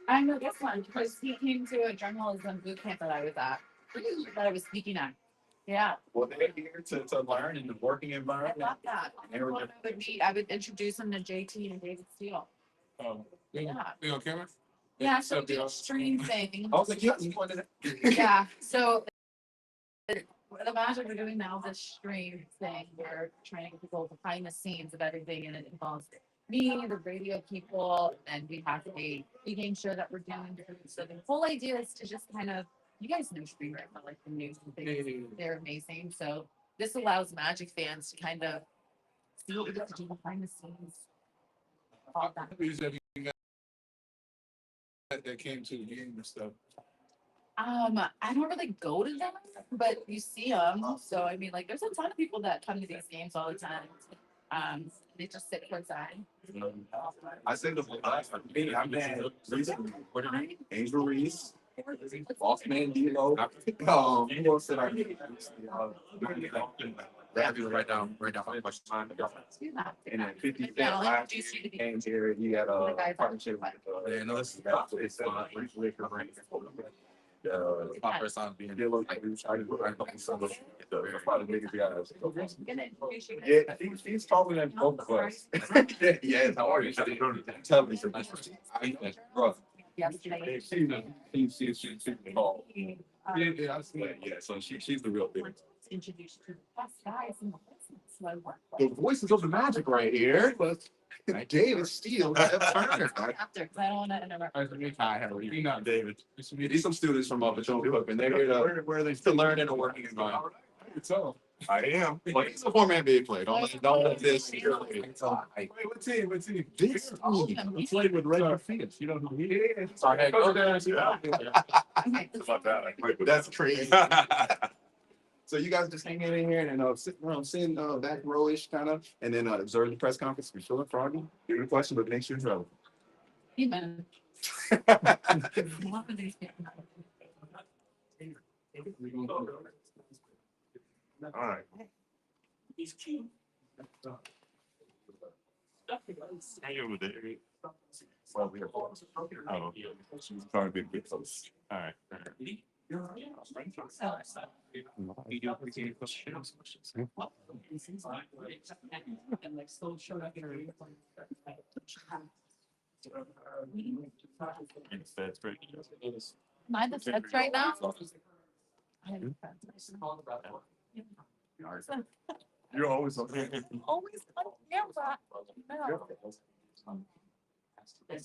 I know this one because he came to a journalism boot camp that I was at, that I was speaking at. Yeah. Well, they're here to learn in the working environment. I love that. I would introduce him to JT and David Steele. Oh, yeah. You on camera? Yeah, so the extreme thing. Oh, like, you wanted to. Yeah, so the Magic we're doing now is a stream thing. We're trying to get people behind the scenes of everything, and it involves me, the radio people, and we have a game show that we're doing. So the whole idea is to just kind of, you guys know stream right now, like the news and things. They're amazing. So this allows Magic fans to kind of see what we get to do behind the scenes. All that. That came to the game and stuff. I don't really go to them, but you see them. So I mean, like, there's a ton of people that come to these games all the time. They just sit courtside. I say the last for me, I'm mad recently. Angel Reese, Boss Man D-Lo. Who else did I get? They have to write down how much time they got. And then 50 Cent last came here. He had a partnership with yeah, no, this is liquor brand. My first time being there. Yeah, he's taller than both of us. Yeah, how are you? Tell me some bro. She's tall. Yeah, so she's the real thing. Introduced to the best guys in the business. The voices of the Magic right here. David Steele, Jeff Turner. After, I don't want to interrupt. Hi, how are you? Not David. These some students from Potomac Hook, and they're here to learn in a working environment. So I am. Well, he's a former NBA player. Don't let this. Wait, what team? What team? This team. He played with Red Phoenix. You know who he is? Sorry, go there. That's crazy. So you guys just hang in here and sit around, sitting back rowish kind of, and then observe the press conference. Be feeling froggy. Give me a question, but make sure it's relevant. Amen. All right. He's cute. Hang over there. Well, we are. Oh, she's trying to be big close. All right. You do appreciate questions. And like still showed up in Fed's great. Am I the Feds right now? You're always on camera. Always on camera.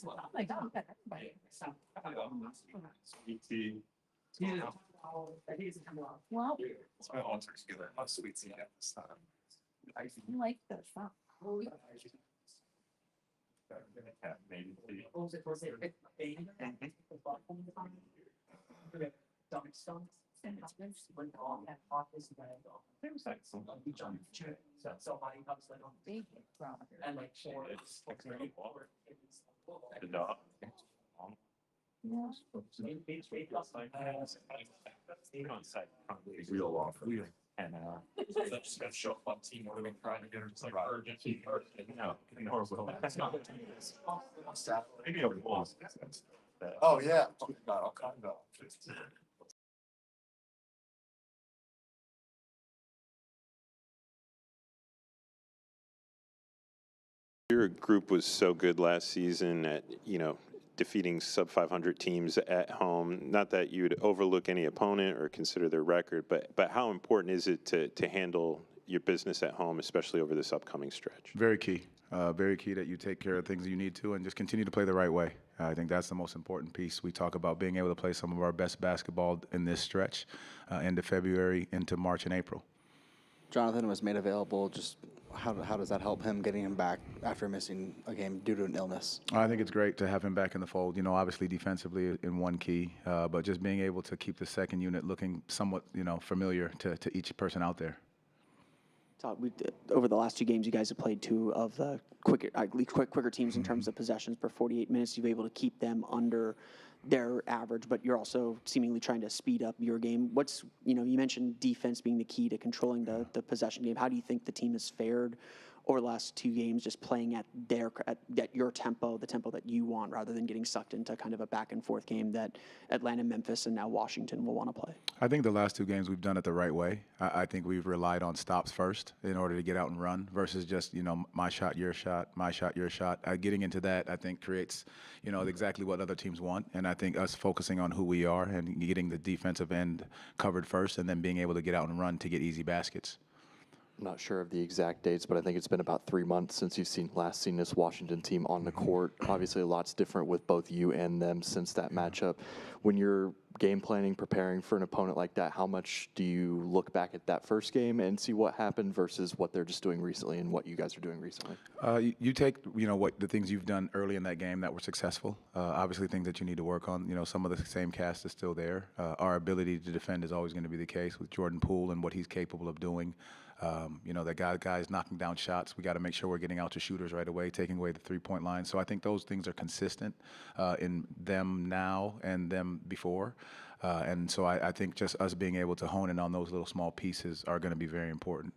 Oh my God, everybody. Yeah. Well, it's my altars together. How sweet seeing at this time. I like this. Huh? Maybe. The dog. Real off. And just got to show up on team where we're trying to get her to like urgency. No, that's not maybe a wall. Oh yeah. All kinds of. Your group was so good last season at, defeating sub 500 teams at home. Not that you would overlook any opponent or consider their record, but how important is it to handle your business at home, especially over this upcoming stretch? Very key. Very key that you take care of things you need to and just continue to play the right way. I think that's the most important piece. We talk about being able to play some of our best basketball in this stretch, into February, into March and April. Jonathan was made available. Just how does that help him getting him back after missing a game due to an illness? I think it's great to have him back in the fold. Obviously defensively in one key, but just being able to keep the second unit looking somewhat, familiar to each person out there. Todd, over the last two games, you guys have played two of the quicker teams in terms of possessions per 48 minutes. You've been able to keep them under their average, but you're also seemingly trying to speed up your game. You mentioned defense being the key to controlling the possession game. How do you think the team has fared over the last 2 games, just playing at your tempo, the tempo that you want, rather than getting sucked into kind of a back and forth game that Atlanta, Memphis, and now Washington will want to play? I think the last 2 games we've done it the right way. I think we've relied on stops first in order to get out and run versus just, my shot, your shot, my shot, your shot. Getting into that, I think, creates, exactly what other teams want. And I think us focusing on who we are and getting the defensive end covered first and then being able to get out and run to get easy baskets. I'm not sure of the exact dates, but I think it's been about 3 months since you've last seen this Washington team on the court. Obviously, a lot's different with both you and them since that matchup. When you're game planning, preparing for an opponent like that, how much do you look back at that first game and see what happened versus what they're just doing recently and what you guys are doing recently? You take, what the things you've done early in that game that were successful. Obviously, things that you need to work on. Some of the same cast is still there. Our ability to defend is always going to be the case with Jordan Poole and what he's capable of doing. The guys knocking down shots. We got to make sure we're getting out to shooters right away, taking away the 3-point line. So I think those things are consistent in them now and them before. And so I think just us being able to hone in on those little small pieces are going to be very important.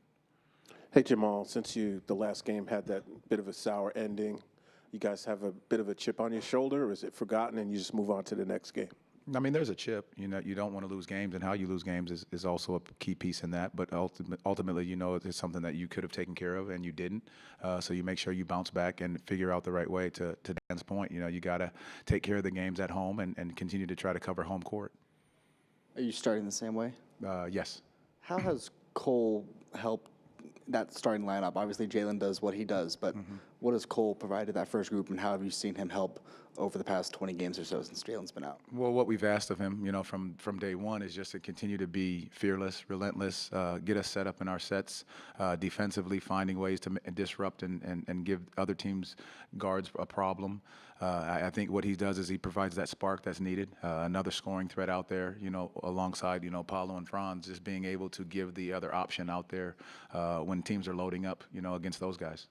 Hey, Jamal, since the last game had that bit of a sour ending, you guys have a bit of a chip on your shoulder, or is it forgotten and you just move on to the next game? I mean, there's a chip. You don't want to lose games, and how you lose games is also a key piece in that. But ultimately, it's something that you could have taken care of and you didn't. So you make sure you bounce back and figure out the right way. To Dan's point, you got to take care of the games at home and continue to try to cover home court. Are you starting the same way? Yes. How has Cole helped that starting lineup? Obviously, Jalen does what he does, but what has Cole provided that first group, and how have you seen him help over the past 20 games or so since Jalen's been out? Well, what we've asked of him, from day one is just to continue to be fearless, relentless, get us set up in our sets, defensively finding ways to disrupt and give other teams' guards a problem. I think what he does is he provides that spark that's needed, another scoring threat out there, alongside, Paulo and Franz, just being able to give the other option out there when teams are loading up, against those guys.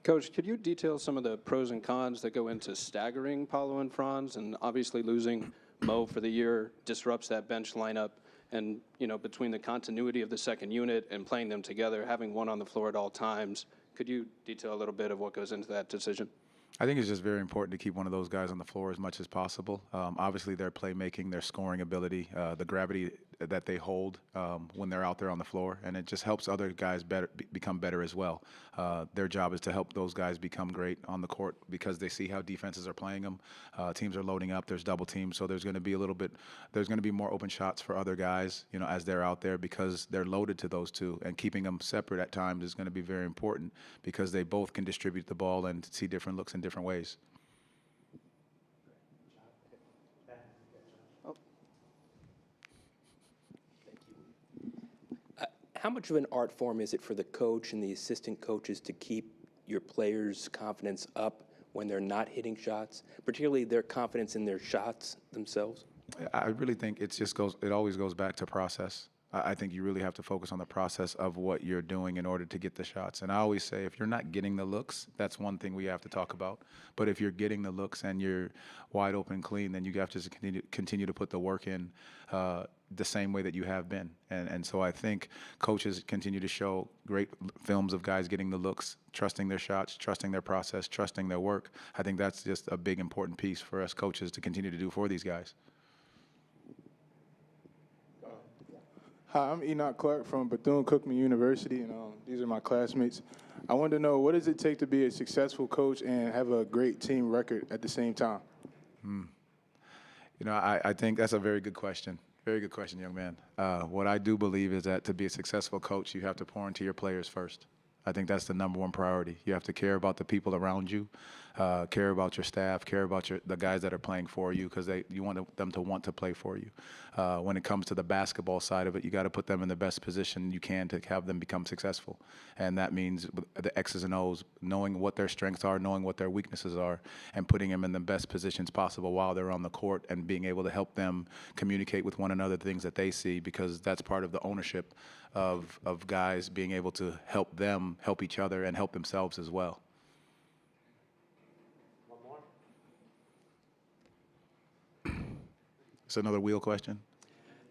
Coach, could you detail some of the pros and cons that go into staggering Paulo and Franz? And obviously losing Mo for the year disrupts that bench lineup. And, between the continuity of the second unit and playing them together, having one on the floor at all times, could you detail a little bit of what goes into that decision? I think it's just very important to keep one of those guys on the floor as much as possible. Obviously, their playmaking, their scoring ability, the gravity that they hold when they're out there on the floor, and it just helps other guys become better as well. Their job is to help those guys become great on the court because they see how defenses are playing them. Teams are loading up. There's double teams, so there's going to be there's going to be more open shots for other guys, as they're out there because they're loaded to those two, and keeping them separate at times is going to be very important because they both can distribute the ball and see different looks in different ways. How much of an art form is it for the coach and the assistant coaches to keep your players' confidence up when they're not hitting shots, particularly their confidence in their shots themselves? I really think it always goes back to process. I think you really have to focus on the process of what you're doing in order to get the shots. And I always say, if you're not getting the looks, that's one thing we have to talk about. But if you're getting the looks and you're wide open, clean, then you have to continue to put the work in the same way that you have been. And so I think coaches continue to show great films of guys getting the looks, trusting their shots, trusting their process, trusting their work. I think that's just a big, important piece for us coaches to continue to do for these guys. Hi, I'm Enoch Clark from Bethune-Cookman University, and these are my classmates. I wanted to know, what does it take to be a successful coach and have a great team record at the same time? I think that's a very good question. Very good question, young man. What I do believe is that to be a successful coach, you have to pour into your players first. I think that's the number one priority. You have to care about the people around you, care about your staff, care about the guys that are playing for you because you want them to want to play for you. When it comes to the basketball side of it, you got to put them in the best position you can to have them become successful. And that means the X's and O's, knowing what their strengths are, knowing what their weaknesses are, and putting them in the best positions possible while they're on the court and being able to help them communicate with one another the things that they see, because that's part of the ownership of guys being able to help them help each other and help themselves as well. One more. It's another wheel question.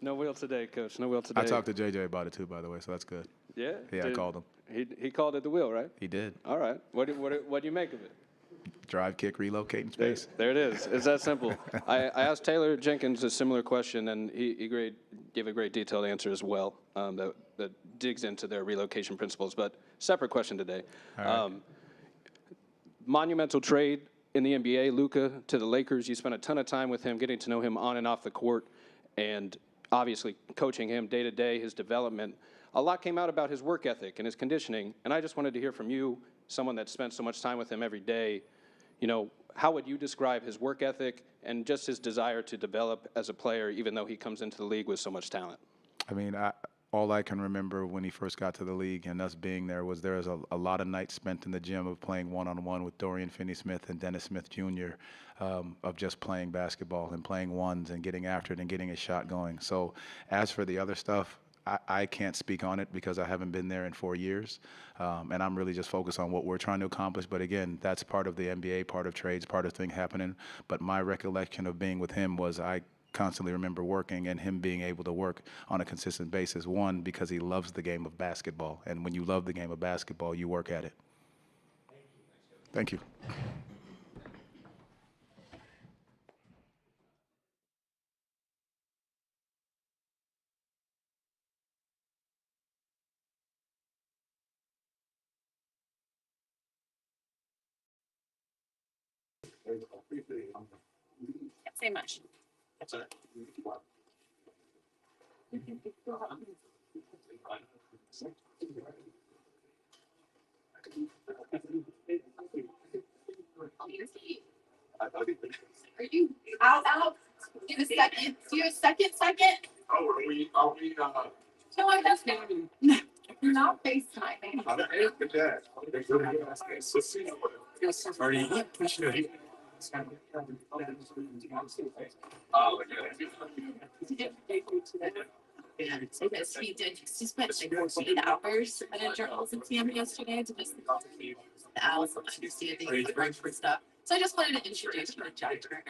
No wheel today, Coach. No wheel today. I talked to JJ about it too, by the way, so that's good. Yeah? Yeah, I called him. He called it the wheel, right? He did. All right. What do you make of it? Drive, kick, relocate in space. There it is. It's that simple. I asked Taylor Jenkins a similar question, and he gave a great detailed answer as well that digs into their relocation principles. But separate question today. Monumental trade in the NBA, Luka to the Lakers. You spent a ton of time with him, getting to know him on and off the court, and obviously coaching him day to day, his development. A lot came out about his work ethic and his conditioning, and I just wanted to hear from you, someone that spent so much time with him every day. How would you describe his work ethic and just his desire to develop as a player, even though he comes into the league with so much talent? I mean, all I can remember when he first got to the league and us being there was a lot of nights spent in the gym of playing one-on-one with Dorian Finney-Smith and Dennis Smith Jr., of just playing basketball and playing ones and getting after it and getting a shot going. So as for the other stuff, I can't speak on it because I haven't been there in 4 years, and I'm really just focused on what we're trying to accomplish. But again, that's part of the NBA, part of trades, part of things happening. But my recollection of being with him was I constantly remember working and him being able to work on a consistent basis. One, because he loves the game of basketball, and when you love the game of basketball, you work at it. Thank you. Say much. Are you out? Do a second. Do a second. Oh, are we? No, I'm just you're not FaceTiming. Are you pushing it? So this he did. He spent like 48 hours at a journalism camp yesterday to just Alice understanding the stuff. So I just wanted to introduce you to John Turner.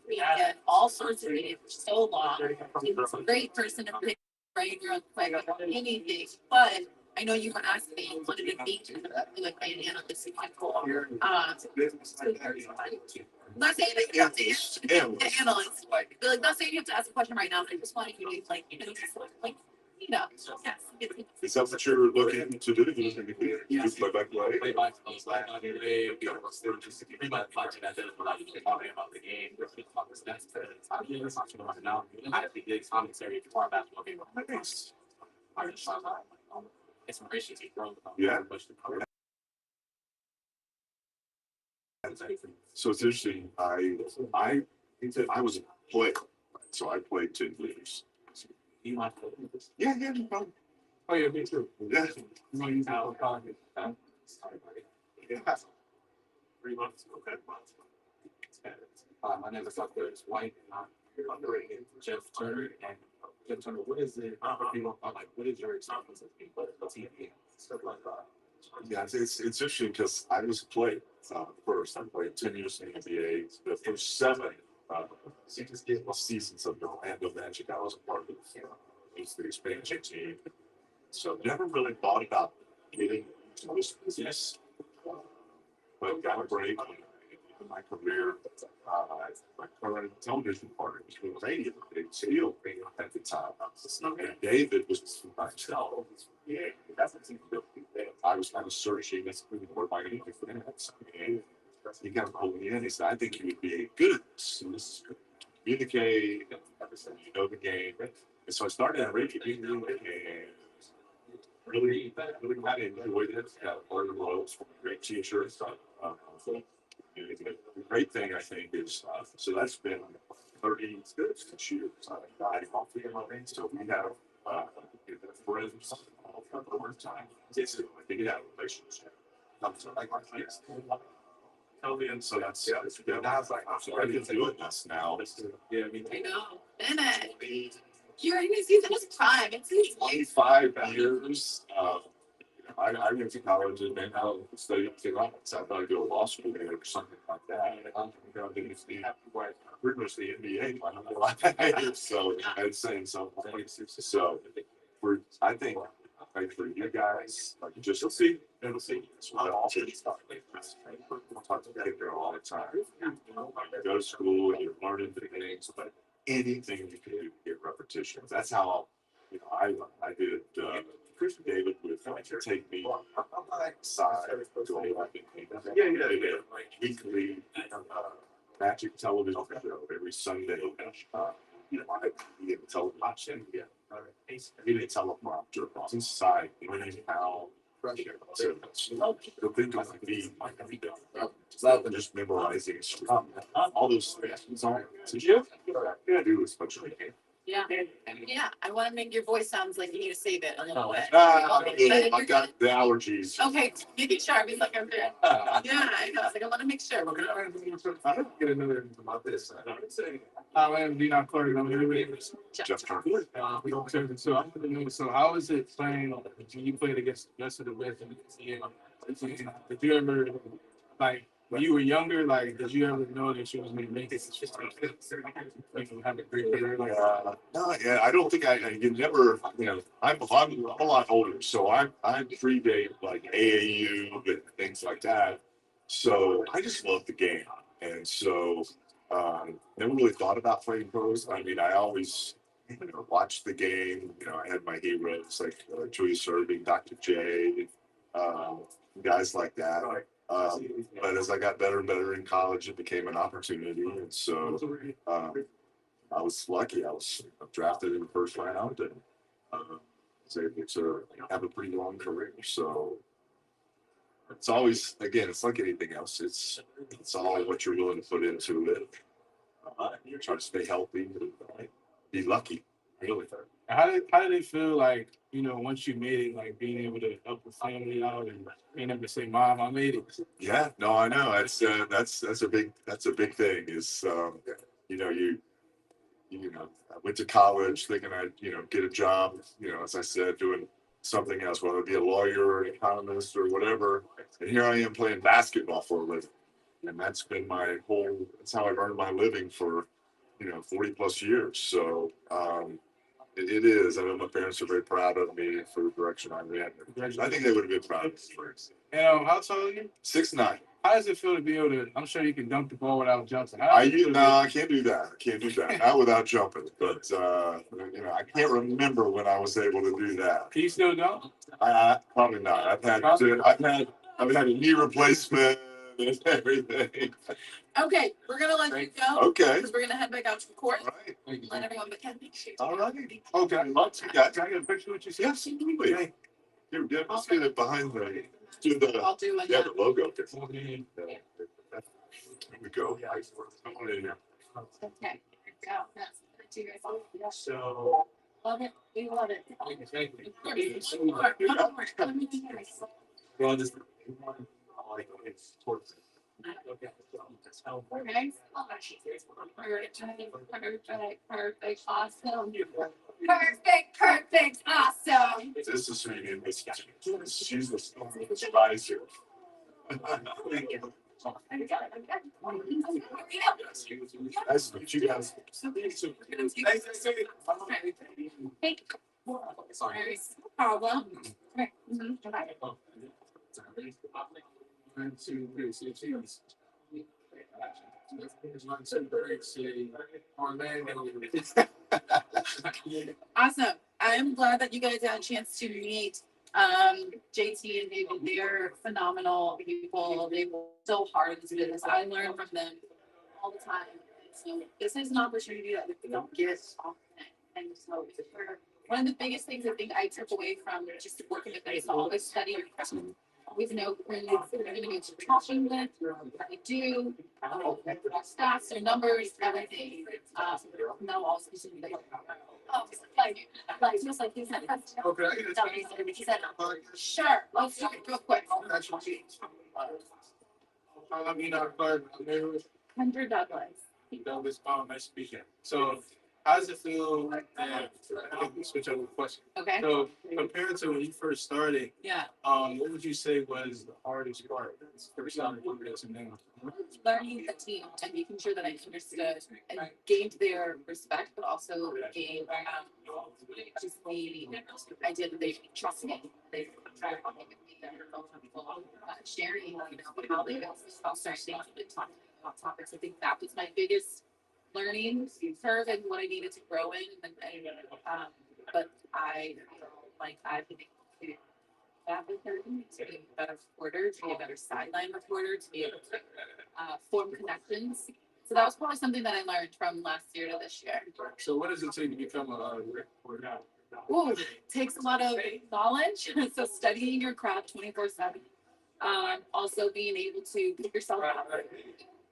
We had all sorts of meetings for so long. He's a great person to pick right here on quick about anything, but I know you were asking me what did it mean to like be an analyst in football. Not saying that you have to analyst. Like not saying you have to ask a question right now. I just wanted you to like yes. Is that what you're looking to do? You just play back play? Play by play. Pretty much talking about the game. I think the commentary for our basketball game. Inspiration to grow. Yeah. So it's interesting. I was a player, so I played 10 years. Yeah, no problem. Oh yeah, me too. Yeah. Yeah. 3 months. Okay. My name is Dr. White, and I'm underrated Jeff Turner. And Jeff Turner, what is it? What is your experience of being played on TV? Stuff like that. Yeah, it's interesting because I was a player first. I played 10 years in the NBA. The first 7 seasons of the Orlando Magic, I was a part of the expansion team. So never really thought about getting to this business, but got a break in my career. My current television partner was doing radio, big deal at the time. And David was myself. Yeah, that's what I was kind of searching. That's really what my name is. And he kind of pulled me in. He said, "I think you would be good at this. And this is good. Communicate, you know the game." And so I started at radio and really kind of enjoyed it. Learned the ropes, great teachers. The great thing I think is so that's been 36 years. I so we have friends all the time. It's like you have a relationship. Like our kids. And so that's so I've been doing this now. Yeah, I know. Bennett. You're in the season of time. It's 25 years. I went to college and then I studied economics. I thought I'd go to law school there or something like that. I'm going to pretty much the NBA. So I'd say so. So I think like for you guys, like just you'll see, it'll see. It's not all stuff. We'll talk to get there all the time. You go to school and you're learning things, but anything you can do to get repetition. That's how, I did. David would take me outside, go like like weekly Magic television show every Sunday. He didn't tell him. He didn't tell him after inside learning how to think like me, rather than just memorizing all those things. So yeah, do as much as you can. Yeah. Yeah. I want to make your voice sounds like you need to save it a little bit. I've got the allergies. Okay, making sure. I was like, I'm good. Yeah, I know. I was like, I want to make sure. I don't get another about this. I am Dean Clark. I'm here with Jeff Turner. So I want to know, so how is it playing when you played against the rest of the West? Did you ever, like, when you were younger, like, did you ever know that she was going to make it? Have a great career like that? No, yeah, I don't think you never, I'm a lot older, so I predate like AAU and things like that. So I just love the game. And so never really thought about playing pros. I mean, I always watched the game. I had my heroes like Julius Erving, Dr. J, guys like that. But as I got better and better in college, it became an opportunity. And so I was lucky. I was drafted in the first round and was able to have a pretty long career. So it's always, again, it's like anything else. It's all what you're willing to put into it. Try to stay healthy and be lucky. Really. How did it feel like, once you made it, like being able to help the family out and being able to say, "Mom, I made it"? Yeah, no, I know. That's a big thing. Is I went to college thinking I'd get a job. As I said, doing something else, whether it be a lawyer or an economist or whatever. And here I am playing basketball for a living, and that's been that's how I've earned my living for 40 plus years. So it is. I know my parents are very proud of me for the direction I ran. I think they would have been proud of me. And how tall are you? 6'9". How does it feel to be able to? I'm sure you can dunk the ball without jumping. I can't do that. Not without jumping. But I can't remember when I was able to do that. Can you still dunk? Probably not. I've had a knee replacement and everything. Okay, we're gonna let you go. Okay. Because we're gonna head back out to the court. All right. Let everyone but Ken make sure. All right. Okay. Lots of guys. Can I get a picture with you? Yeah, absolutely. Here, let's get it behind I'll do it. the logo. Here we go. Come on in here. Okay. Go. That's to your phone. So. Love it. We love it. Thank you. Well, just Okay. Perfect. Awesome. Perfect. Awesome. This is Serena. She's the supervisor. Nice to meet you guys. Hey. Sorry. Problem. Okay. Awesome. I'm glad that you guys had a chance to meet JT and David. They're phenomenal people. They work so hard in this business. I learn from them all the time. So this is an opportunity that we don't get often. And so one of the biggest things I think I took away from just working with them is always study your question. Always know who you're going to be talking with, what they do, stats, their numbers, everything. No, also just like he said. He said, sure, let's do it real quick. I'm Enoch Clark. I'm here with Kendra Douglas. Douglas. Nice to meet you. So how does it feel? I think we switch over the question. Okay. So compared to when you first started, Yeah. what would you say was the hardest part? First starting to now. Learning the team and making sure that I understood and gained their respect, but also gained just the idea that they trust me. They tried to make me felt comfortable sharing, how they start things and talking about topics. I think that was my biggest learning curve and what I needed to grow in. But I feel like I've been able to that with her to be a better reporter, to be a better sideline reporter, to be able to form connections. So that was probably something that I learned from last year to this year. So what does it take to become a reporter? Ooh, takes a lot of knowledge. So studying your craft 24/7. Also being able to pick yourself up,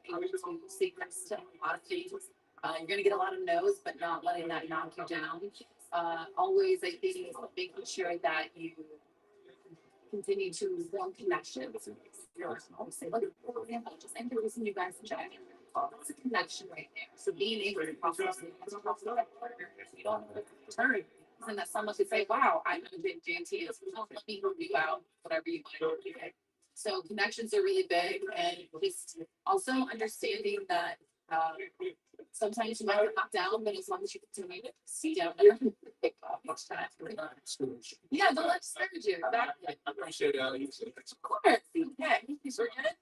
able to say yes to a lot of things. You're gonna get a lot of no's, but not letting that knock you down. Always, I think, making sure that you continue to form connections. Always say, look, for example, just introducing you guys to Jack. That's a connection right there. So being able to process it, if you don't know the turn, and that someone could say, wow, I know JT is, well, let me help you out, whatever you want to do. So connections are really big, and just also understanding that sometimes you might get knocked down, but as long as you continue to see down there, pick up each time. Yeah, don't let discourage you. Exactly. I appreciate it. Of course. Okay. We're good.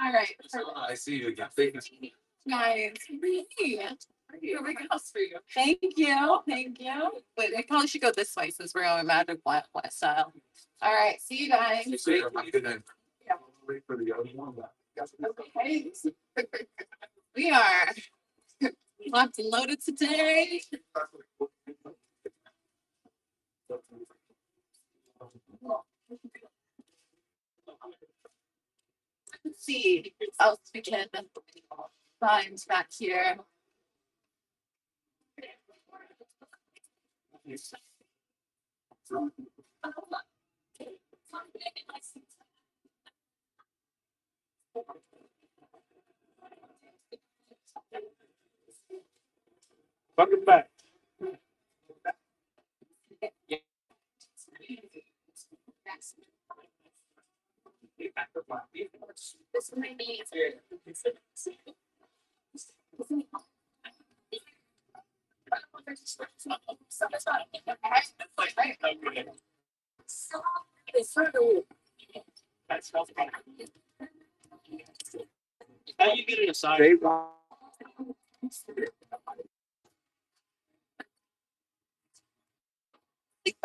All right. I see you again. Guys, really? Here we go for you. Thank you. Thank you. Wait, we probably should go this way since we're going Magic style. All right. See you guys. Yeah. Wait for the other one. Okay. We are locked and loaded today. Let's see what else we can find back here. Welcome back. This might be How you getting aside?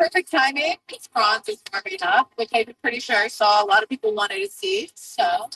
perfect timing. It's bronze is warming up, which I'm pretty sure I saw a lot of people wanted to see. So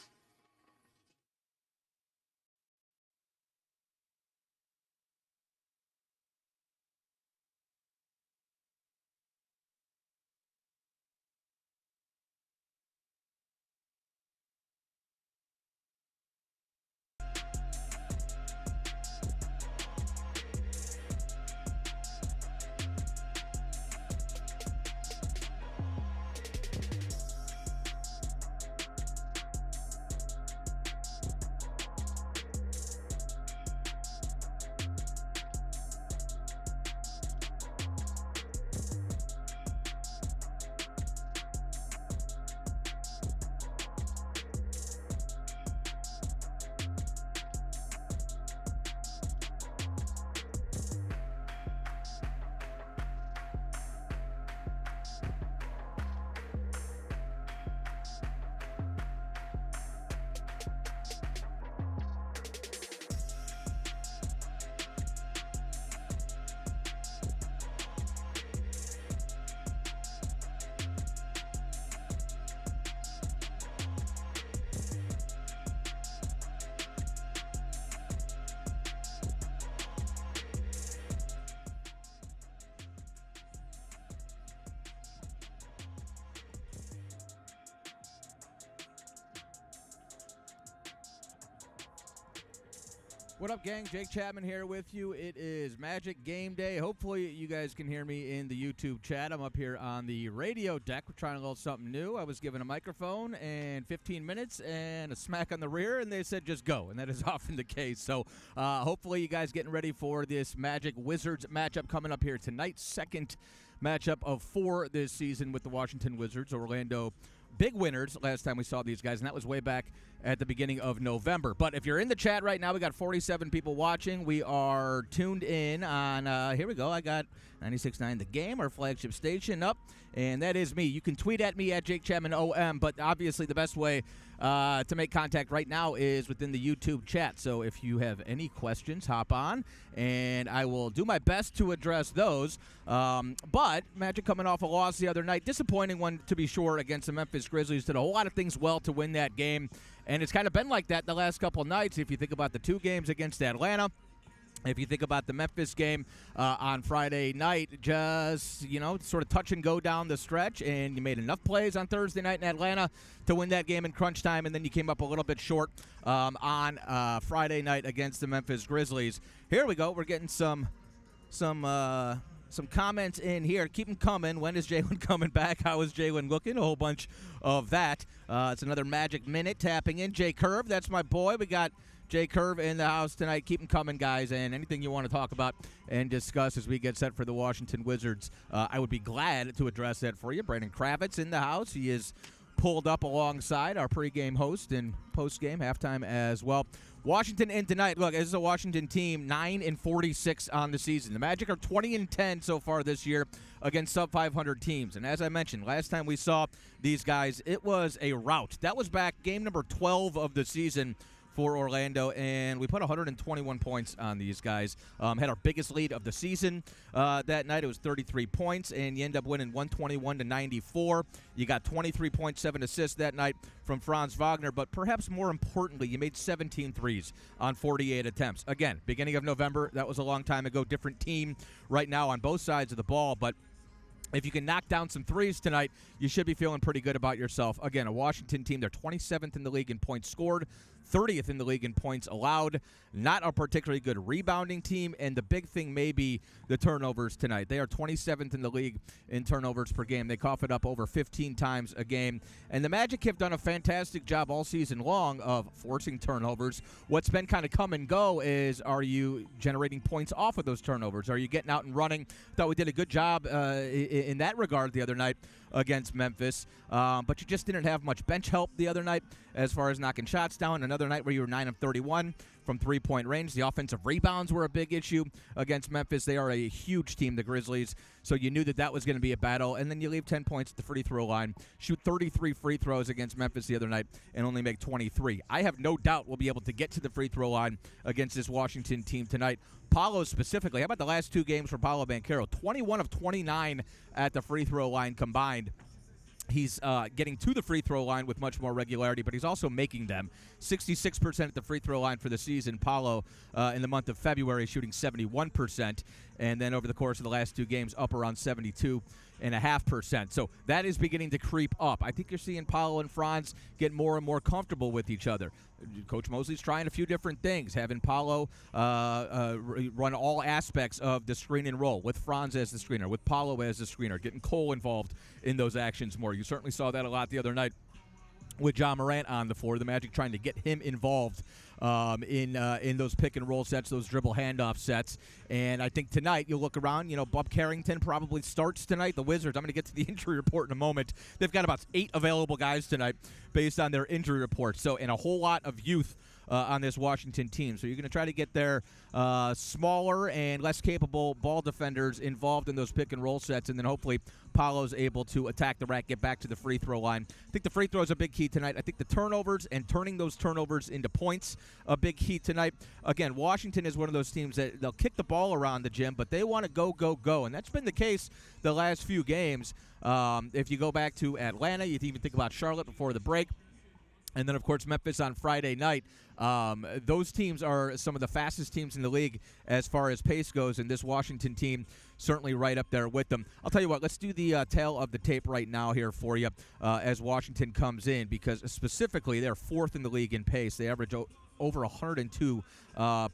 What up, gang? Jake Chapman here with you. It is Magic Game Day. Hopefully, you guys can hear me in the YouTube chat. I'm up here on the radio deck. We're trying a little something new. I was given a microphone and 15 minutes and a smack on the rear, and they said just go, and that is often the case. So hopefully, you guys getting ready for this Magic Wizards matchup coming up here tonight. Second matchup of 4 this season with the Washington Wizards. Orlando big winners last time we saw these guys, and that was way back at the beginning of November. But if you're in the chat right now, we got 47 people watching. We are tuned in on, here we go, I got 96.9 The Game, our flagship station up, and that is me. You can tweet at me at JakeChapmanOM, but obviously the best way to make contact right now is within the YouTube chat. So if you have any questions, hop on, and I will do my best to address those. But Magic coming off a loss the other night, disappointing one to be sure against the Memphis Grizzlies. Did a whole lot of things well to win that game, and it's kind of been like that the last couple of nights. If you think about the 2 games against Atlanta, if you think about the Memphis game on Friday night, just, sort of touch and go down the stretch, and you made enough plays on Thursday night in Atlanta to win that game in crunch time, and then you came up a little bit short on Friday night against the Memphis Grizzlies. Here we go. We're getting some comments in here. Keep them coming. When is Jalen coming back? How is Jalen looking? A whole bunch of that. It's another Magic Minute tapping in. Jay Curve, that's my boy. We got Jay Curve in the house tonight. Keep them coming, guys, and anything you want to talk about and discuss as we get set for the Washington Wizards, I would be glad to address that for you. Brandon Kravitz in the house. He is pulled up alongside our pregame host and postgame, halftime as well. Washington in tonight. Look, this is a Washington team 9-46 on the season. The Magic are 20-10 so far this year against sub-500 teams. And as I mentioned, last time we saw these guys, it was a rout. That was back game number 12 of the season for Orlando, and we put 121 points on these guys. Had our biggest lead of the season that night. It was 33 points, and you end up winning 121-94. You got 23.7 assists that night from Franz Wagner, but perhaps more importantly, you made 17 threes on 48 attempts. Again, beginning of November, that was a long time ago. Different team right now on both sides of the ball, but if you can knock down some threes tonight, you should be feeling pretty good about yourself. Again, a Washington team, they're 27th in the league in points scored, 30th in the league in points allowed. Not a particularly good rebounding team, and the big thing may be the turnovers tonight. They are 27th in the league in turnovers per game. They cough it up over 15 times a game. And the Magic have done a fantastic job all season long of forcing turnovers. What's been kind of come and go is, are you generating points off of those turnovers? Are you getting out and running? Thought we did a good job in that regard the other night against Memphis, but you just didn't have much bench help the other night as far as knocking shots down. Another night where you were 9 of 31 from three-point range. The offensive rebounds were a big issue against Memphis. They are a huge team, the Grizzlies, so you knew that was going to be a battle. And then you leave 10 points at the free throw line, shoot 33 free throws against Memphis the other night, and only make 23. I have no doubt we'll be able to get to the free throw line against this Washington team tonight. Paulo specifically, how about the last 2 games for Paolo Banchero? 21 of 29 at the free throw line combined. He's getting to the free throw line with much more regularity, but he's also making them. 66% at the free throw line for the season. Paulo, in the month of February, shooting 71%. And then over the course of the last 2 games, up around 72.5%. So that is beginning to creep up. I think you're seeing Paulo and Franz get more and more comfortable with each other. Coach Mosley's trying a few different things, having Paulo run all aspects of the screen and roll, with Franz as the screener, with Paulo as the screener, getting Cole involved in those actions more. You certainly saw that a lot the other night with John Morant on the floor. The Magic trying to get him involved in those pick and roll sets, those dribble handoff sets. And I think tonight you'll look around, Bob Carrington probably starts tonight. The Wizards, I'm going to get to the injury report in a moment. They've got about 8 available guys tonight based on their injury report. So, and a whole lot of youth on this Washington team. So you're going to try to get their smaller and less capable ball defenders involved in those pick and roll sets, and then hopefully Paulo's able to attack the rack, get back to the free throw line. I think the free throw is a big key tonight. I think the turnovers and turning those turnovers into points, a big key tonight. Again, Washington is one of those teams that they'll kick the ball around the gym, but they want to go, go, go, and that's been the case the last few games. If you go back to Atlanta, you even think about Charlotte before the break. And then, of course, Memphis on Friday night. Those teams are some of the fastest teams in the league as far as pace goes, and this Washington team certainly right up there with them. I'll tell you what, let's do the tail of the tape right now here for you as Washington comes in, because specifically they're 4th in the league in pace. They average over 102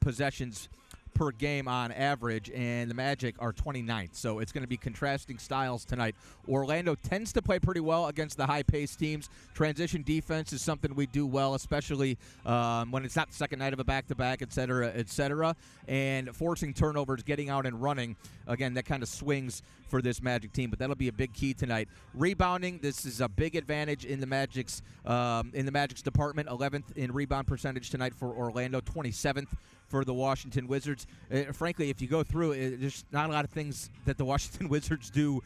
possessions per game on average, and the Magic are 29th. So it's going to be contrasting styles tonight. Orlando tends to play pretty well against the high-paced teams. Transition defense is something we do well, especially when it's not the second night of a back-to-back, et cetera, and forcing turnovers, getting out and running. Again, that kind of swings for this Magic team, but that'll be a big key tonight. Rebounding, this is a big advantage in the Magic's department. 11th in rebound percentage tonight for Orlando, 27th for the Washington Wizards. Frankly, if you go through it, there's not a lot of things that the Washington Wizards do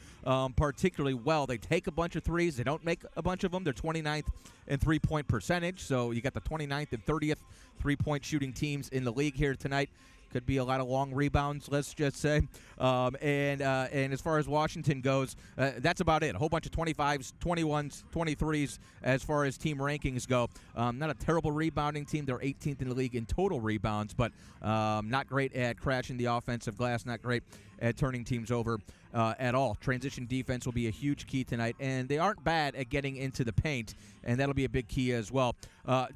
particularly well. They take a bunch of threes. They don't make a bunch of them. They're 29th in three-point percentage, so you got the 29th and 30th three-point shooting teams in the league here tonight. Could be a lot of long rebounds, let's just say. And as far as Washington goes, that's about it. A whole bunch of 25s, 21s, 23s as far as team rankings go. Not a terrible rebounding team. They're 18th in the league in total rebounds, but not great at crashing the offensive glass, not great at turning teams over at all. Transition defense will be a huge key tonight, and they aren't bad at getting into the paint, and that'll be a big key as well.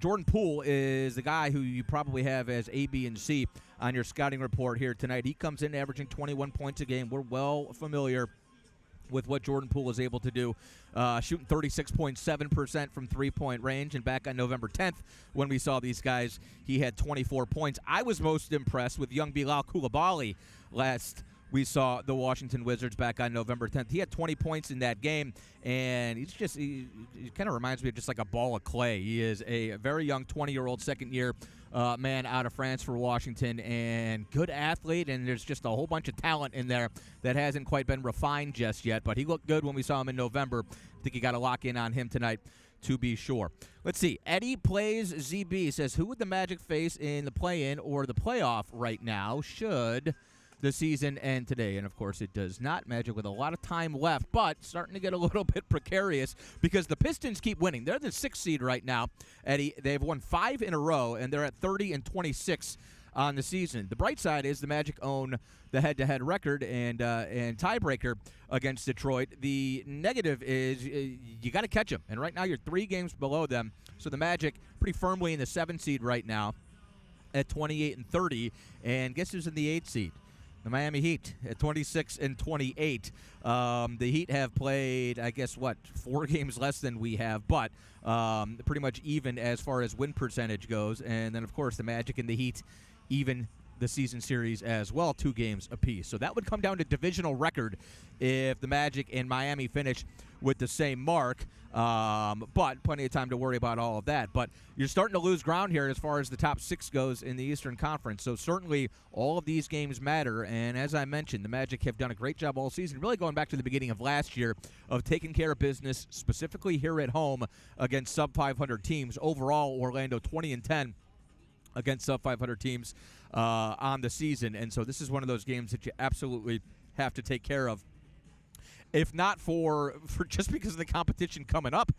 Jordan Poole is the guy who you probably have as A, B, and C on your scouting report here tonight. He comes in averaging 21 points a game. We're well familiar with what Jordan Poole is able to do, shooting 36.7% from three-point range. And back on November 10th, when we saw these guys, he had 24 points. I was most impressed with young Bilal Coulibaly last we saw the Washington Wizards back on November 10th. He had 20 points in that game, and he kind of reminds me of just like a ball of clay. He is a very young 20-year-old second-year man out of France for Washington, and good athlete, and there's just a whole bunch of talent in there that hasn't quite been refined just yet, but he looked good when we saw him in November. I think you got to lock in on him tonight to be sure. Let's see. Eddie Plays ZB says, who would the Magic face in the play-in or the playoff right now should the season end today? And, of course, it does not. Magic with a lot of time left, but starting to get a little bit precarious because the Pistons keep winning. They're the 6th seed right now, Eddie. They've won 5 in a row, and they're at 30-26 on the season. The bright side is the Magic own the head-to-head record and tiebreaker against Detroit. The negative is you got to catch them, and right now you're 3 games below them. So the Magic pretty firmly in the 7th seed right now at 28-30, and guess who's in the 8th seed? The Miami Heat at 26-28. The Heat have played, I guess, 4 games less than we have, but pretty much even as far as win percentage goes. And then, of course, the Magic and the Heat even the season series as well, 2 games apiece. So that would come down to divisional record if the Magic and Miami finish with the same mark. But plenty of time to worry about all of that. But you're starting to lose ground here as far as the top 6 goes in the Eastern Conference. So certainly all of these games matter. And as I mentioned, the Magic have done a great job all season, really going back to the beginning of last year, of taking care of business, specifically here at home against sub-500 teams. Overall, Orlando 20-10 against sub-500 teams on the season. And so this is one of those games that you absolutely have to take care of. If not for just because of the competition coming up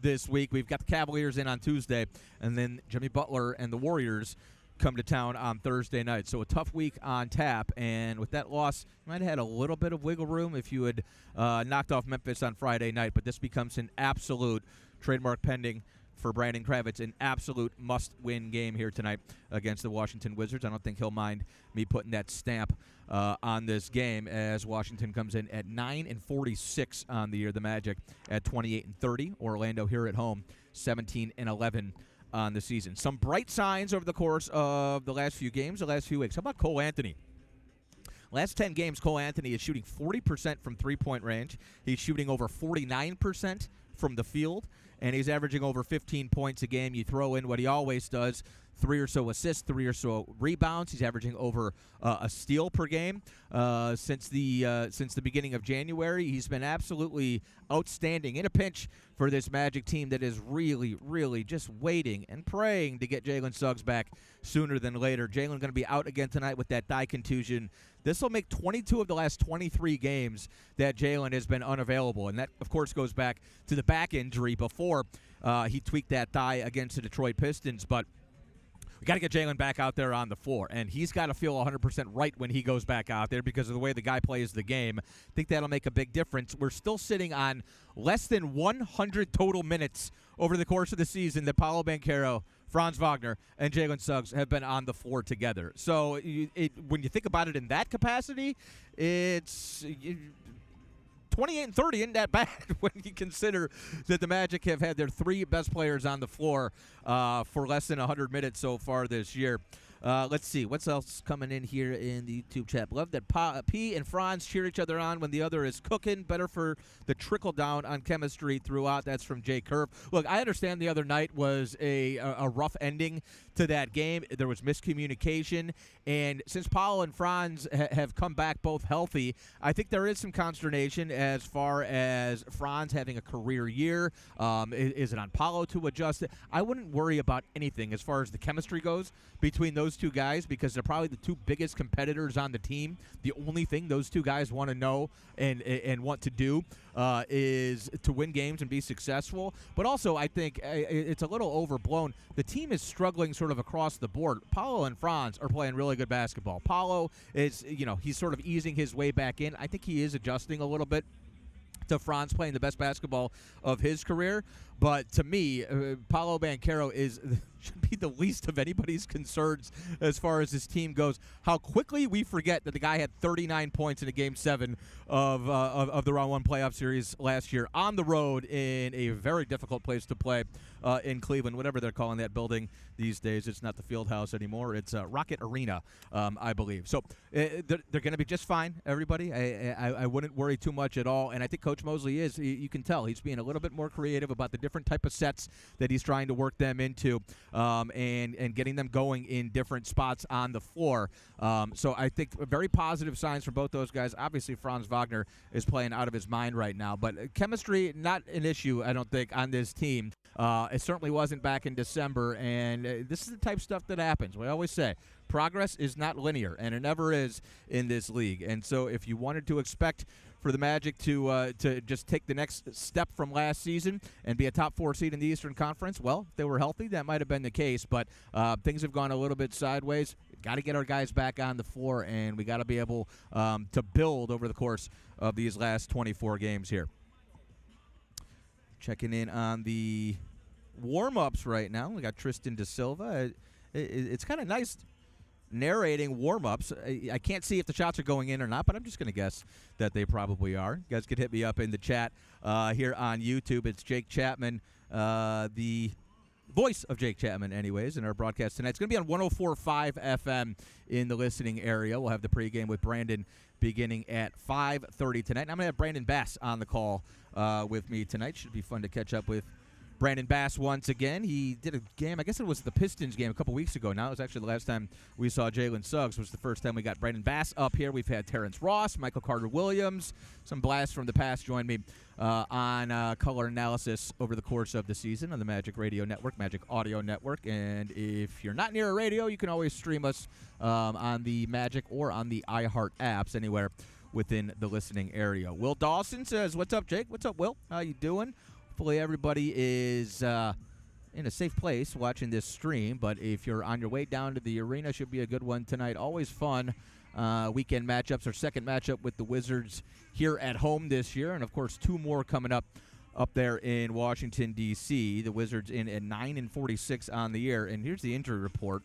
this week. We've got the Cavaliers in on Tuesday, and then Jimmy Butler and the Warriors come to town on Thursday night. So a tough week on tap, and with that loss, you might have had a little bit of wiggle room if you had knocked off Memphis on Friday night, but this becomes an absolute, trademark pending for Brandon Kravitz, an absolute must-win game here tonight against the Washington Wizards. I don't think he'll mind me putting that stamp on this game as Washington comes in at 9-46 on the year. The Magic at 28-30. Orlando here at home 17-11 on the season. Some bright signs over the course of the last few games, the last few weeks. How about Cole Anthony? Last 10 games, Cole Anthony is shooting 40% from three-point range. He's shooting over 49% from the field, and he's averaging over 15 points a game. You throw in what he always does, 3 or so assists, 3 or so rebounds. He's averaging over a steal per game since the beginning of January. He's been absolutely outstanding in a pinch for this Magic team that is really, really just waiting and praying to get Jalen Suggs back sooner than later. Jalen going to be out again tonight with that thigh contusion. This will make 22 of the last 23 games that Jalen has been unavailable, and that, of course, goes back to the back injury before he tweaked that thigh against the Detroit Pistons. But we got to get Jalen back out there on the floor, and he's got to feel 100% right when he goes back out there because of the way the guy plays the game. I think that'll make a big difference. We're still sitting on less than 100 total minutes over the course of the season that Paolo Banchero Franz Wagner and Jalen Suggs have been on the floor together. So when you think about it in that capacity, it's 28 and 30 isn't that bad when you consider that the Magic have had their 3 best players on the floor for less than 100 minutes so far this year. Let's see. What's else coming in here in the YouTube chat? Love that P and Franz cheer each other on when the other is cooking. Better for the trickle down on chemistry throughout. That's from Jay Curve. Look, I understand the other night was a rough ending to that game. There was miscommunication. And since Paolo and Franz have come back both healthy, I think there is some consternation as far as Franz having a career year. Is it on Paolo to adjust it? I wouldn't worry about anything as far as the chemistry goes between those two guys because they're probably the 2 biggest competitors on the team. The only thing those 2 guys want to know and want to do is to win games and be successful. But also, I think it's a little overblown. The team is struggling sort of across the board. Paolo and Franz are playing really good basketball. Paolo is, he's sort of easing his way back in. I think he is adjusting a little bit to Franz playing the best basketball of his career. But to me, Paolo Banchero should be the least of anybody's concerns as far as his team goes. How quickly we forget that the guy had 39 points in a Game 7 of the Round 1 playoff series last year on the road in a very difficult place to play in Cleveland, whatever they're calling that building these days. It's not the Field House anymore. It's Rocket Arena, I believe. So they're going to be just fine, everybody. I wouldn't worry too much at all. And I think Coach Mosley is. You can tell he's being a little bit more creative about the different type of sets that he's trying to work them into and getting them going in different spots on the floor. So I think very positive signs for both those guys. Obviously, Franz Wagner is playing out of his mind right now. But chemistry, not an issue, I don't think, on this team. It certainly wasn't back in December. And this is the type of stuff that happens. We always say progress is not linear, and it never is in this league. And so if you wanted to expect for the Magic to just take the next step from last season and be a top 4 seed in the Eastern Conference, well, if they were healthy, that might have been the case. But things have gone a little bit sideways. Got to get our guys back on the floor, and we got to be able to build over the course of these last 24 games here. Checking in on the warm-ups right now. We got Tristan Da Silva. It's kind of nice narrating warm-ups. I can't see if the shots are going in or not, but I'm just going to guess that they probably are. You guys could hit me up in the chat here on YouTube. It's Jake Chapman, the voice of Jake Chapman, anyways, in our broadcast tonight. It's going to be on 104.5 FM in the listening area. We'll have the pregame with Brandon beginning at 5:30 tonight. And I'm going to have Brandon Bass on the call with me tonight. Should be fun to catch up with Brandon Bass once again. He did a game, I guess it was the Pistons game a couple weeks ago now. It was actually the last time we saw Jalen Suggs. It was the first time we got Brandon Bass up here. We've had Terrence Ross, Michael Carter-Williams, some blasts from the past join me on color analysis over the course of the season on the Magic Radio Network, Magic Audio Network. And if you're not near a radio, you can always stream us on the Magic or on the iHeart apps, anywhere within the listening area. Will Dawson says, what's up, Jake? What's up, Will? How you doing? Hopefully everybody is in a safe place watching this stream, but if you're on your way down to the arena, should be a good one tonight. Always fun weekend matchups. Our second matchup with the Wizards here at home this year, and of course 2 more coming up there in Washington, D.C. The Wizards in at 9-46 on the year, and here's the injury report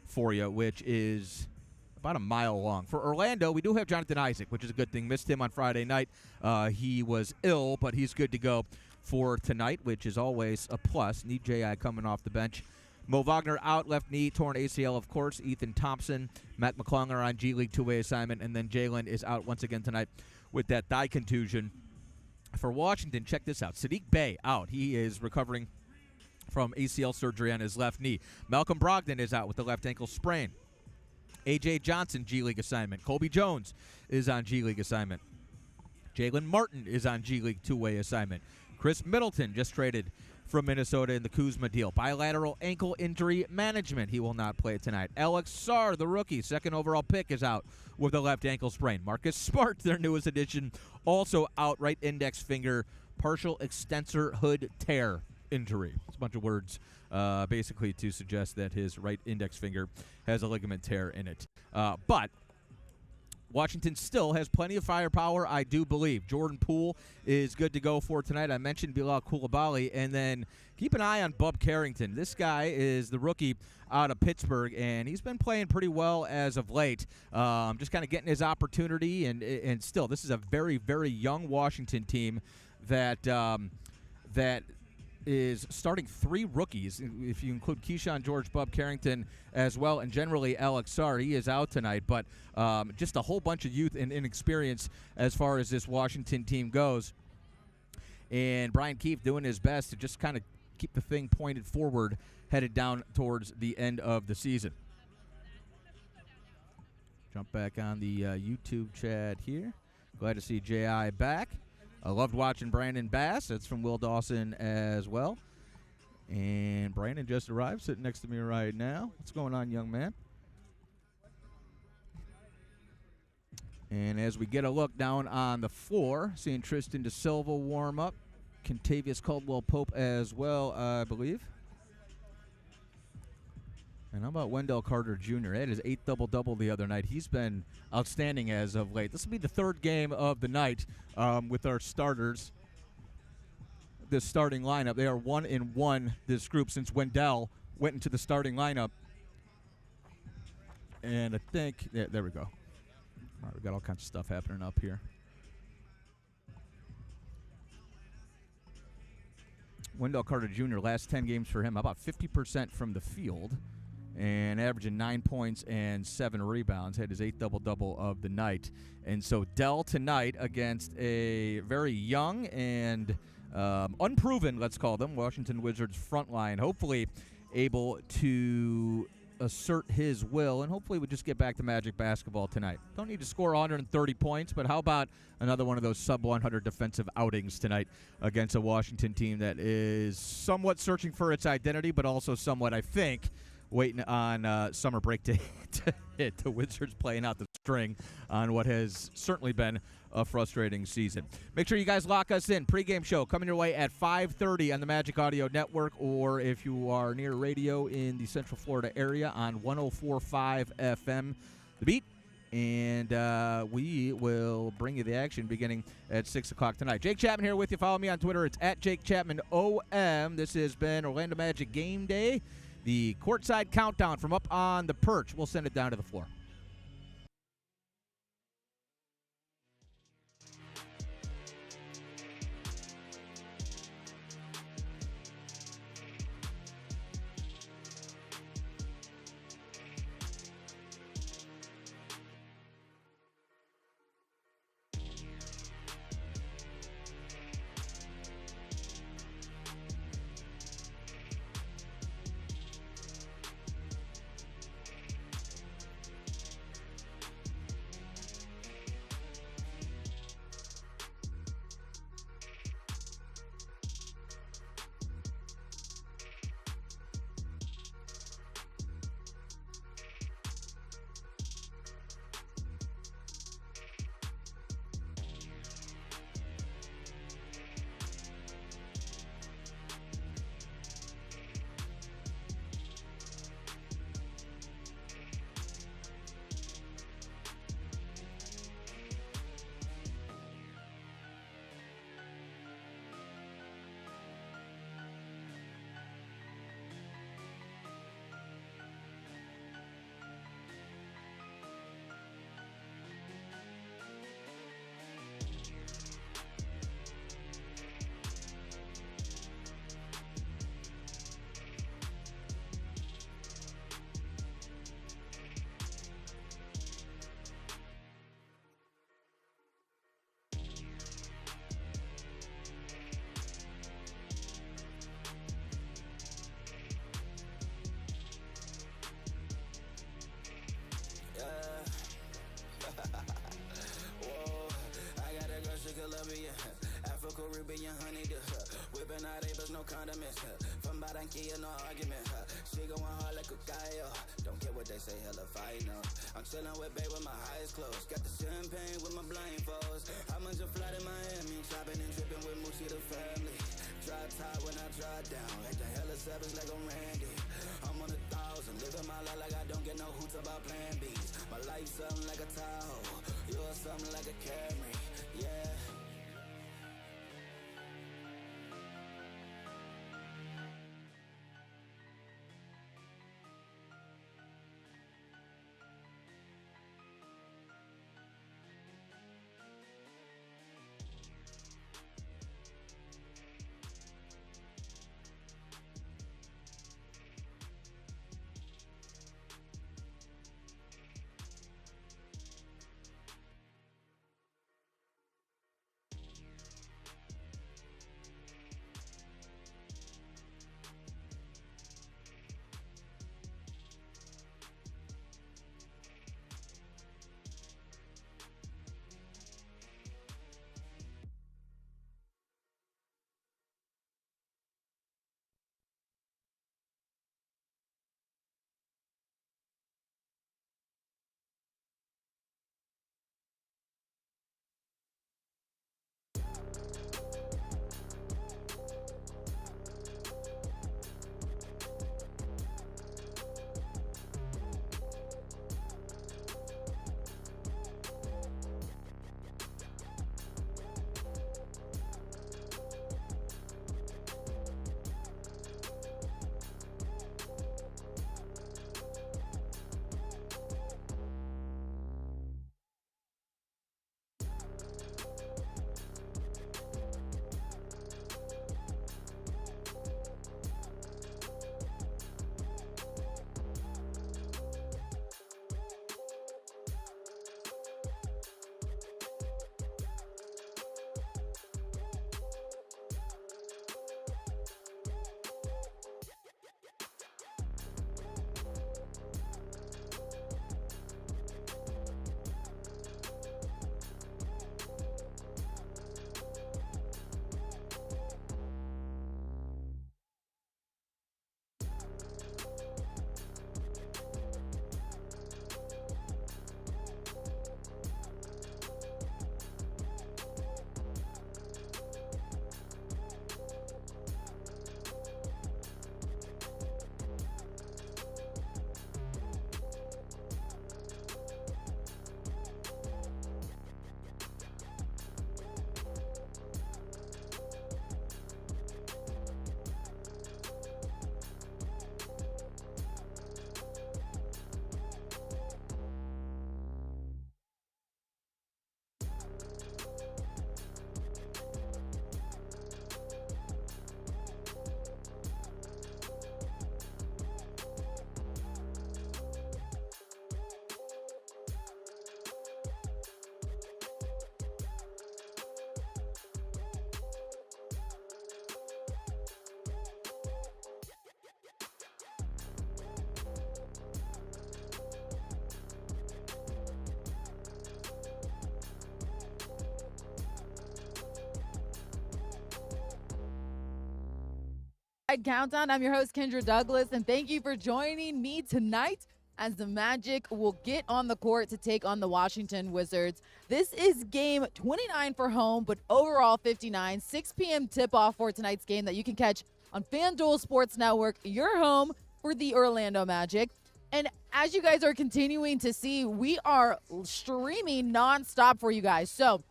for you, which is about a mile long. For Orlando, we do have Jonathan Isaac, which is a good thing. Missed him on Friday night. He was ill, but he's good to go for tonight, which is always a plus. Need J.I. coming off the bench. Mo Wagner out, left knee, torn ACL, of course. Ethan Thompson, Matt McClung are on G League 2-way assignment, and then Jalen is out once again tonight with that thigh contusion. For Washington, check this out. Sadiq Bey out. He is recovering from ACL surgery on his left knee. Malcolm Brogdon is out with the left ankle sprain. A.J. Johnson, G League assignment. Colby Jones is on G League assignment. Jalen Martin is on G League 2-way assignment. Chris Middleton just traded from Minnesota in the Kuzma deal. Bilateral ankle injury management. He will not play tonight. Alex Sarr, the rookie, second overall pick, is out with a left ankle sprain. Marcus Smart, their newest addition, also out. Right index finger, partial extensor hood tear injury. It's a bunch of words basically to suggest that his right index finger has a ligament tear in it. But Washington still has plenty of firepower, I do believe. Jordan Poole is good to go for tonight. I mentioned Bilal Coulibaly. And then keep an eye on Bub Carrington. This guy is the rookie out of Pittsburgh, and he's been playing pretty well as of late. Just kind of getting his opportunity. And still, this is a very, very young Washington team that is starting 3 rookies, if you include Keyshawn George, Bub Carrington as well, and generally Alex Sarr. He is out tonight, but just a whole bunch of youth and inexperience as far as this Washington team goes. And Brian Keefe doing his best to just kind of keep the thing pointed forward, headed down towards the end of the season. Jump back on the YouTube chat here. Glad to see J.I. back. I loved watching Brandon Bass. That's from Will Dawson as well. And Brandon just arrived, sitting next to me right now. What's going on, young man? And as we get a look down on the floor, seeing Tristan De Silva warm up. Contavious Caldwell-Pope as well, I believe. And how about Wendell Carter Jr.? He had his 8th double-double the other night. He's been outstanding as of late. This will be the 3rd game of the night with our starters. This starting lineup. They are 1-1, this group, since Wendell went into the starting lineup. And I think, yeah, there we go. All right, we got all kinds of stuff happening up here. Wendell Carter Jr., last 10 games for him, about 50% from the field, and averaging 9 points and 7 rebounds. Had his 8th double-double of the night. And so Dell tonight against a very young and unproven, let's call them, Washington Wizards front line. Hopefully able to assert his will, and hopefully we just get back to Magic basketball tonight. Don't need to score 130 points, but how about another one of those sub-100 defensive outings tonight against a Washington team that is somewhat searching for its identity, but also somewhat, I think, waiting on summer break to hit. The Wizards playing out the string on what has certainly been a frustrating season. Make sure you guys lock us in. Pregame show coming your way at 5:30 on the Magic Audio Network, or if you are near radio in the Central Florida area on 104.5 FM, The Beat. And we will bring you the action beginning at 6 o'clock tonight. Jake Chapman here with you. Follow me on Twitter. It's at Jake Chapman OM. This has been Orlando Magic Game Day. The courtside countdown from up on the perch. We'll send it down to the floor. Caribbean honeydew, whipping out Abels, no condiments. From Barranquilla, no argument. She going hard like a gallo. Don't care what they say, hella fight, no. I'm chilling with babe with my eyes closed. Got the champagne with my blindfolds. I'm on a flight in Miami, shopping and tripping with Moochie the family. Drop top when I drop down, like the hella savage like I'm Randy. I'm on 1,000, living my life like I don't get no hoots about plan B's. My life something like a Tahoe. You are something like a Camry, yeah. Countdown. I'm your host, Kendra Douglas, and thank you for joining me tonight as the Magic will get on the court to take on the Washington Wizards. This is game 29 for home, but overall 59. 6 p.m. tip-off for tonight's game that you can catch on FanDuel Sports Network, your home for the Orlando Magic. And as you guys are continuing to see, we are streaming nonstop for you guys. So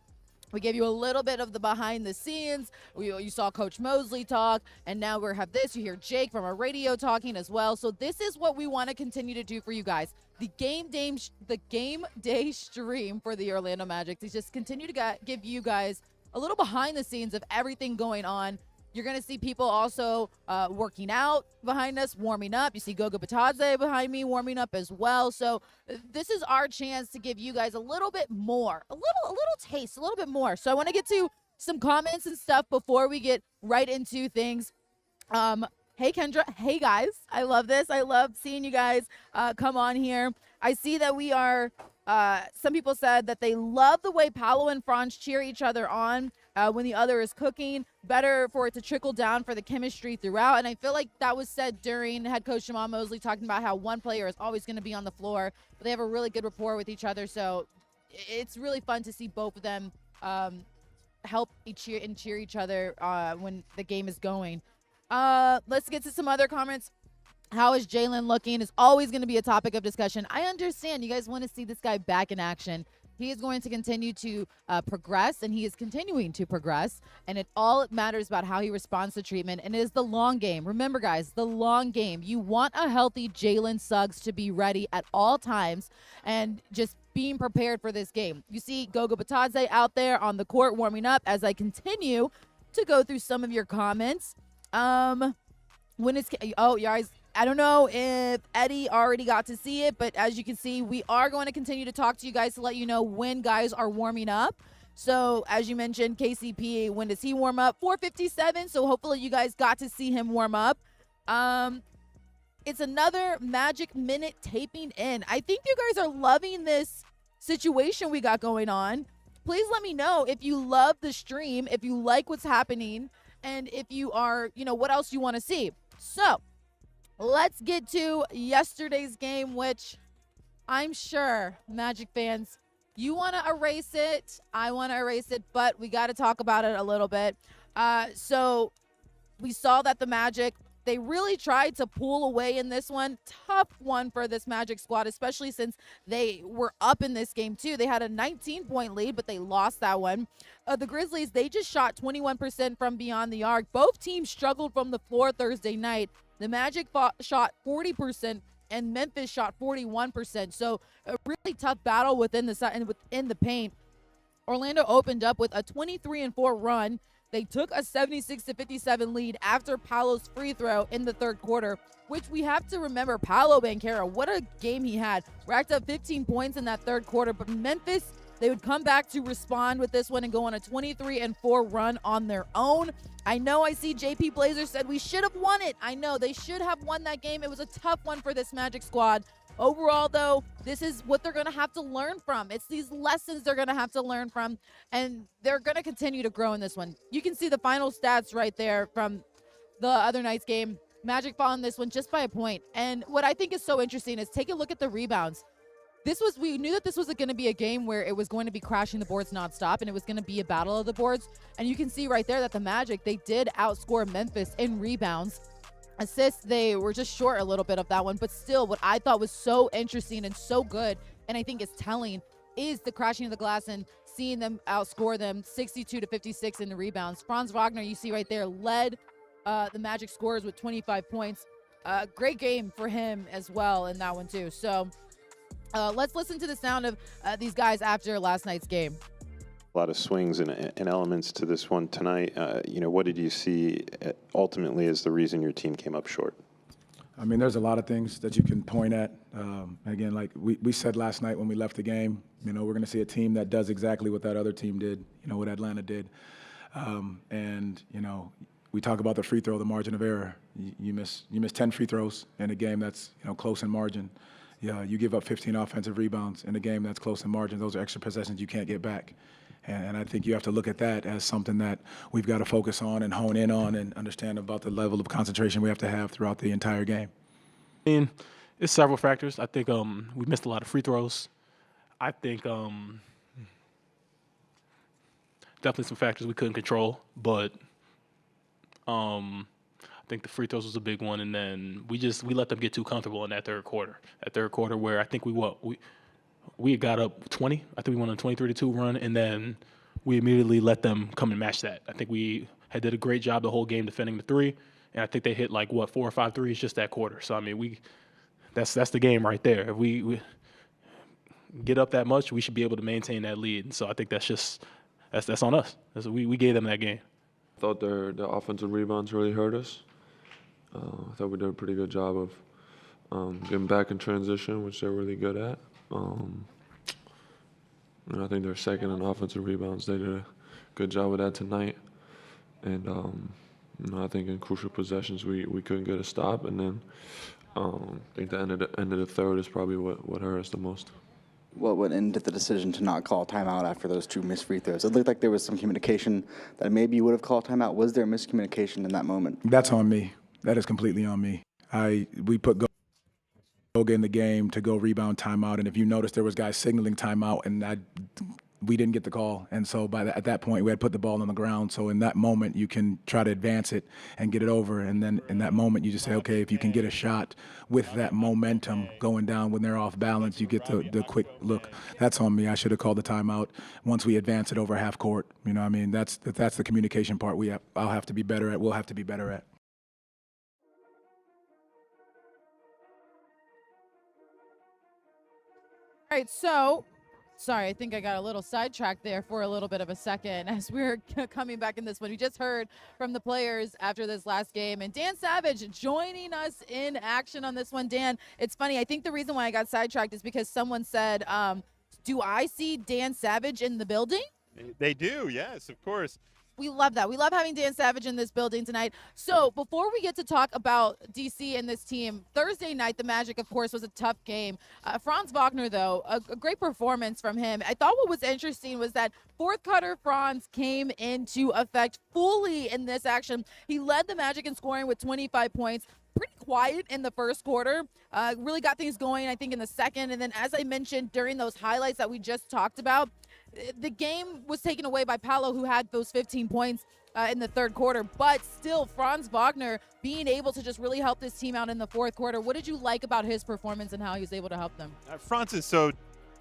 we gave you a little bit of the behind the scenes. You saw Coach Mosley talk, and now we have this. You hear Jake from our radio talking as well. So this is what we want to continue to do for you guys. The game day stream for the Orlando Magic to just continue to give you guys a little behind the scenes of everything going on. You're going to see people also working out behind us, warming up. You see Goga Batadze behind me warming up as well. So this is our chance to give you guys a little bit more, a little taste, a little bit more. So I want to get to some comments and stuff before we get right into things. Hey, Kendra. Hey, guys. I love this. I love seeing you guys come on here. I see that we are some people said that they love the way Paolo and Franz cheer each other on when the other is cooking. Better for it to trickle down for the chemistry throughout. And I feel like that was said during head coach Jamal Mosley talking about how one player is always going to be on the floor, but they have a really good rapport with each other. So it's really fun to see both of them help cheer each other when the game is going. Let's get to some other comments. How is Jalen looking is always going to be a topic of discussion. I understand you guys want to see this guy back in action. He is going to continue to progress, and he is continuing to progress. And it all matters about how he responds to treatment, and it is the long game. Remember, guys, the long game. You want a healthy Jalen Suggs to be ready at all times and just being prepared for this game. You see Goga Batadze out there on the court warming up as I continue to go through some of your comments. When it's, oh, guys, I don't know if Eddie already got to see it, but as you can see, we are going to continue to talk to you guys to let you know when guys are warming up. So as you mentioned, KCP, when does he warm up? 4:57. So hopefully you guys got to see him warm up. It's another Magic Minute taping in. I think you guys are loving this situation we got going on. Please let me know if you love the stream, if you like what's happening, and if you are, what else you want to see. So let's get to yesterday's game, which I'm sure Magic fans, you want to erase it. I want to erase it, but we got to talk about it a little bit. So we saw that the Magic, they really tried to pull away in this one. Tough one for this Magic squad, especially since they were up in this game too. They had a 19-point lead, but they lost that one. The Grizzlies, they just shot 21% from beyond the arc. Both teams struggled from the floor Thursday night. The Magic shot 40% and Memphis shot 41%. So a really tough battle within the paint. Orlando opened up with a 23-4 run. They took a 76-57 lead after Paolo's free throw in the third quarter, which we have to remember, Paolo Banchero, what a game he had. Racked up 15 points in that third quarter, but Memphis, they would come back to respond with this one and go on a 23-4 run on their own. I know I see JP Blazer said we should have won it. I know they should have won that game. It was a tough one for this Magic squad. Overall, though, this is what they're going to have to learn from. It's these lessons they're going to have to learn from, and they're going to continue to grow in this one. You can see the final stats right there from the other night's game. Magic fall in this one just by a point. And what I think is so interesting is take a look at the rebounds. We knew that this was going to be a game where it was going to be crashing the boards nonstop, and it was going to be a battle of the boards. And you can see right there that the Magic, they did outscore Memphis in rebounds. Assists, they were just short a little bit of that one, but still what I thought was so interesting and so good, and I think is telling, is the crashing of the glass and seeing them outscore them 62-56 in the rebounds. Franz Wagner, you see right there, led the Magic scorers with 25 points. Great game for him as well in that one too. So let's listen to the sound of these guys after last night's game. A lot of swings and elements to this one tonight. What did you see ultimately as the reason your team came up short? I mean, there's a lot of things that you can point at. Again, like we said last night when we left the game, we're going to see a team that does exactly what that other team did, what Atlanta did. We talk about the free throw, the margin of error. You miss 10 free throws in a game that's close in margin. Yeah, you give up 15 offensive rebounds in a game that's close in margin. Those are extra possessions you can't get back. And I think you have to look at that as something that we've got to focus on and hone in on and understand about the level of concentration we have to have throughout the entire game. I mean, it's several factors. I think we missed a lot of free throws. I think definitely some factors we couldn't control, but I think the free throws was a big one, and then we let them get too comfortable in that third quarter. That third quarter where I think we got up 20. I think we went on a 23-2 run, and then we immediately let them come and match that. I think we did a great job the whole game defending the three, and I think they hit 4 or 5 threes just that quarter. So I mean, that's the game right there. If we get up that much, we should be able to maintain that lead. And so I think that's on us. We gave them that game. I thought their offensive rebounds really hurt us. I thought we did a pretty good job of getting back in transition, which they're really good at. I think they're second in offensive rebounds. They did a good job with that tonight. And I think in crucial possessions we couldn't get a stop. And then I think the end of the third is probably what hurt us the most. What went into the decision to not call timeout after those 2 missed free throws? It looked like there was some communication that maybe you would have called timeout. Was there miscommunication in that moment? That's on me. That is completely on me. We put Goga in the game to go rebound timeout, and if you notice, there was guys signaling timeout, and we didn't get the call. And so at that point, we had put the ball on the ground. So in that moment, you can try to advance it and get it over. And then in that moment, you just say, okay, if you can get a shot with that momentum going down when they're off balance, you get the quick look. That's on me. I should have called the timeout once we advance it over half court. You know what I mean? That's the communication part I'll have to be better at. We'll have to be better at. All right, so sorry, I think I got a little sidetracked there for a little bit of a second as we were coming back in this one. We just heard from the players after this last game, and Dan Savage joining us in action on this one. Dan, it's funny. I think the reason why I got sidetracked is because someone said, do I see Dan Savage in the building? They do, yes, of course. We love that. We love having Dan Savage in this building tonight. So before we get to talk about DC and this team, Thursday night, the Magic, of course, was a tough game. Franz Wagner, though, a great performance from him. I thought what was interesting was that fourth quarter Franz came into effect fully in this action. He led the Magic in scoring with 25 points. Pretty quiet in the first quarter, really got things going, I think, in the second. And then, as I mentioned during those highlights that we just talked about, the game was taken away by Paolo, who had those 15 points in the third quarter. But still, Franz Wagner being able to just really help this team out in the fourth quarter. What did you like about his performance and how he was able to help them? Franz is so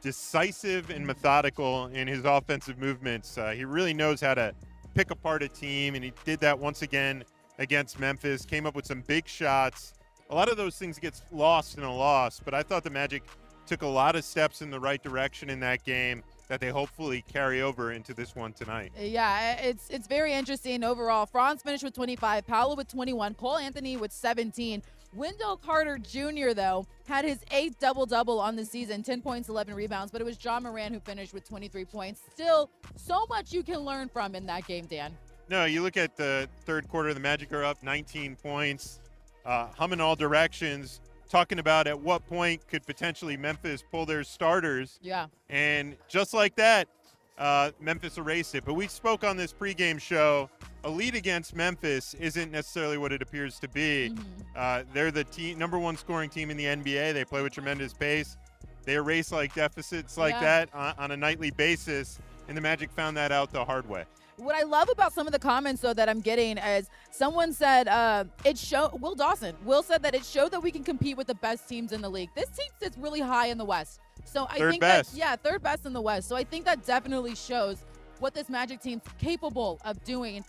decisive and methodical in his offensive movements. He really knows how to pick apart a team, and he did that once again against Memphis. Came up with some big shots. A lot of those things get lost in a loss, but I thought the Magic took a lot of steps in the right direction in that game that they hopefully carry over into this one tonight. Yeah, it's very interesting overall. Franz finished with 25, Paolo with 21, Cole Anthony with 17. Wendell Carter Jr., though, had his 8th double-double on the season, 10 points, 11 rebounds, but it was John Moran who finished with 23 points. Still, so much you can learn from in that game, Dan. No, you look at the third quarter, the Magic are up 19 points, humming all directions, talking about at what point could potentially Memphis pull their starters. Yeah. And just like that, Memphis erased it. But we spoke on this pregame show, a lead against Memphis isn't necessarily what it appears to be. They're the number one scoring team in the NBA. They play with tremendous pace. They erase like deficits like that on a nightly basis, and the Magic found that out the hard way. What I love about some of the comments, though, that I'm getting is someone said Will Dawson. Will said that it showed that we can compete with the best teams in the league. This team sits really high in the West. So I think best. Third best in the West. So I think that definitely shows what this Magic team's capable of doing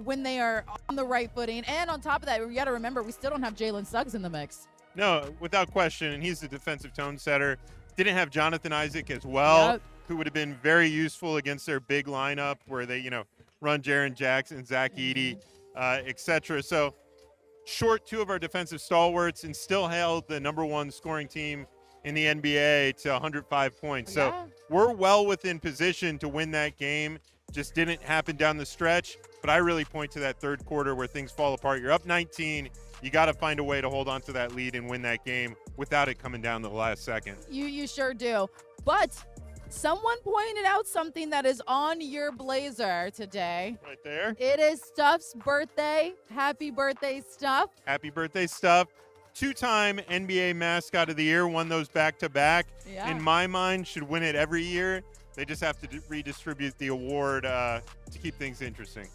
when they are on the right footing. And on top of that, we got to remember we still don't have Jalen Suggs in the mix. No, without question, and he's the defensive tone setter. Didn't have Jonathan Isaac as well, who would have been very useful against their big lineup where they, run Jaren Jackson, Zach Edey, etc. So short two of our defensive stalwarts and still held the number one scoring team in the NBA to 105 points. So we're well within position to win that game. Just didn't happen down the stretch. But I really point to that third quarter where things fall apart. You're up 19. You got to find a way to hold on to that lead and win that game without it coming down to the last second. You sure do. But someone pointed out something that is on your blazer today. Right there. It is Stuff's birthday. Happy birthday, Stuff. Happy birthday, Stuff. Two-time NBA Mascot of the Year, won those back-to-back. Yeah. In my mind, should win it every year. They just have to redistribute the award to keep things interesting.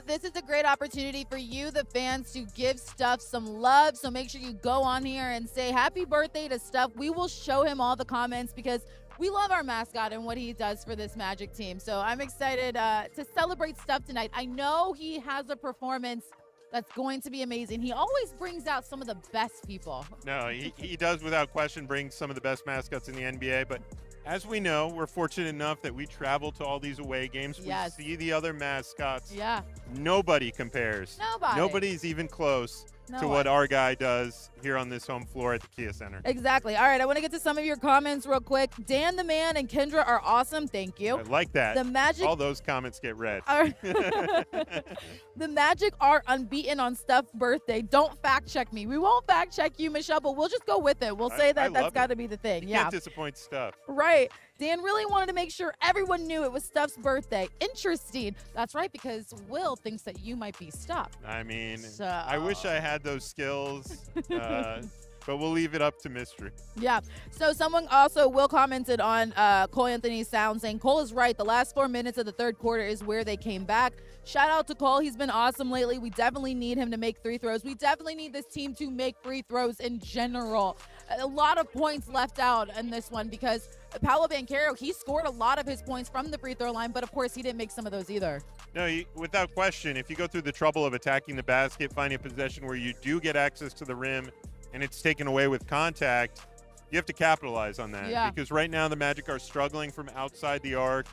This is a great opportunity for you, the fans, to give Stuff some love. So make sure you go on here and say happy birthday to Stuff. We will show him all the comments because we love our mascot and what he does for this Magic team. So I'm excited to celebrate Stuff tonight. I know he has a performance that's going to be amazing. He always brings out some of the best people. No, he does without question bring some of the best mascots in the NBA. But as we know, we're fortunate enough that we travel to all these away games. Yes. We see the other mascots. Yeah. Nobody compares. Nobody's even close to what our guy does here on this home floor at the Kia Center. Exactly. All right, I want to get to some of your comments real quick. Dan the Man and Kendra are awesome. Thank you. I like that. The Magic. All those comments get read. The Magic are unbeaten on Stuff's birthday. Don't fact check me. We won't fact check you, Michelle, but we'll just go with it. We'll say that that's got to be the thing. You can't disappoint Stuff. Right. Dan really wanted to make sure everyone knew it was Stuff's birthday. Interesting. That's right, because Will thinks that you might be Stuff. I mean, So- I wish I had those skills. but we'll leave it up to mystery. Yeah. So someone also will commented on Cole Anthony's sound saying Cole is right. The last 4 minutes of the third quarter is where they came back. Shout out to Cole. He's been awesome lately. We definitely need him to make free throws. We definitely need this team to make free throws in general. A lot of points left out in this one because Paolo Banchero, he scored a lot of his points from the free throw line, but of course he didn't make some of those either. No, without question, if you go through the trouble of attacking the basket, finding a possession where you do get access to the rim and it's taken away with contact, you have to capitalize on that. Yeah. Because right now the Magic are struggling from outside the arc,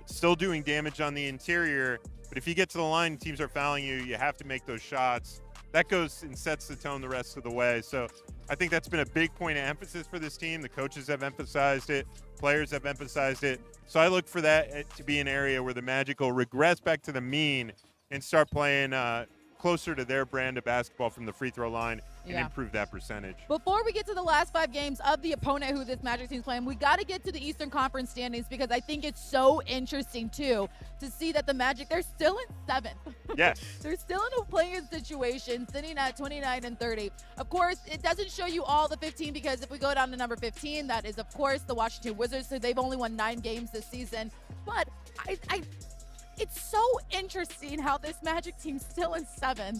still doing damage on the interior. But if you get to the line and teams are fouling you, you have to make those shots. That goes and sets the tone the rest of the way. So I think that's been a big point of emphasis for this team. The coaches have emphasized it. Players have emphasized it. So I look for that to be an area where the Magic will regress back to the mean and start playing closer to their brand of basketball from the free throw line and improve that percentage. Before we get to the last 5 games of the opponent who this Magic team's playing, we got to get to the Eastern Conference standings because I think it's so interesting, too, to see that the Magic, they're still in 7th. Yes. They're still in a play-in situation, sitting at 29 and 30. Of course, it doesn't show you all the 15 because if we go down to number 15, that is, of course, the Washington Wizards. So they've only won 9 games this season. But it's so interesting how this Magic team's still in 7th.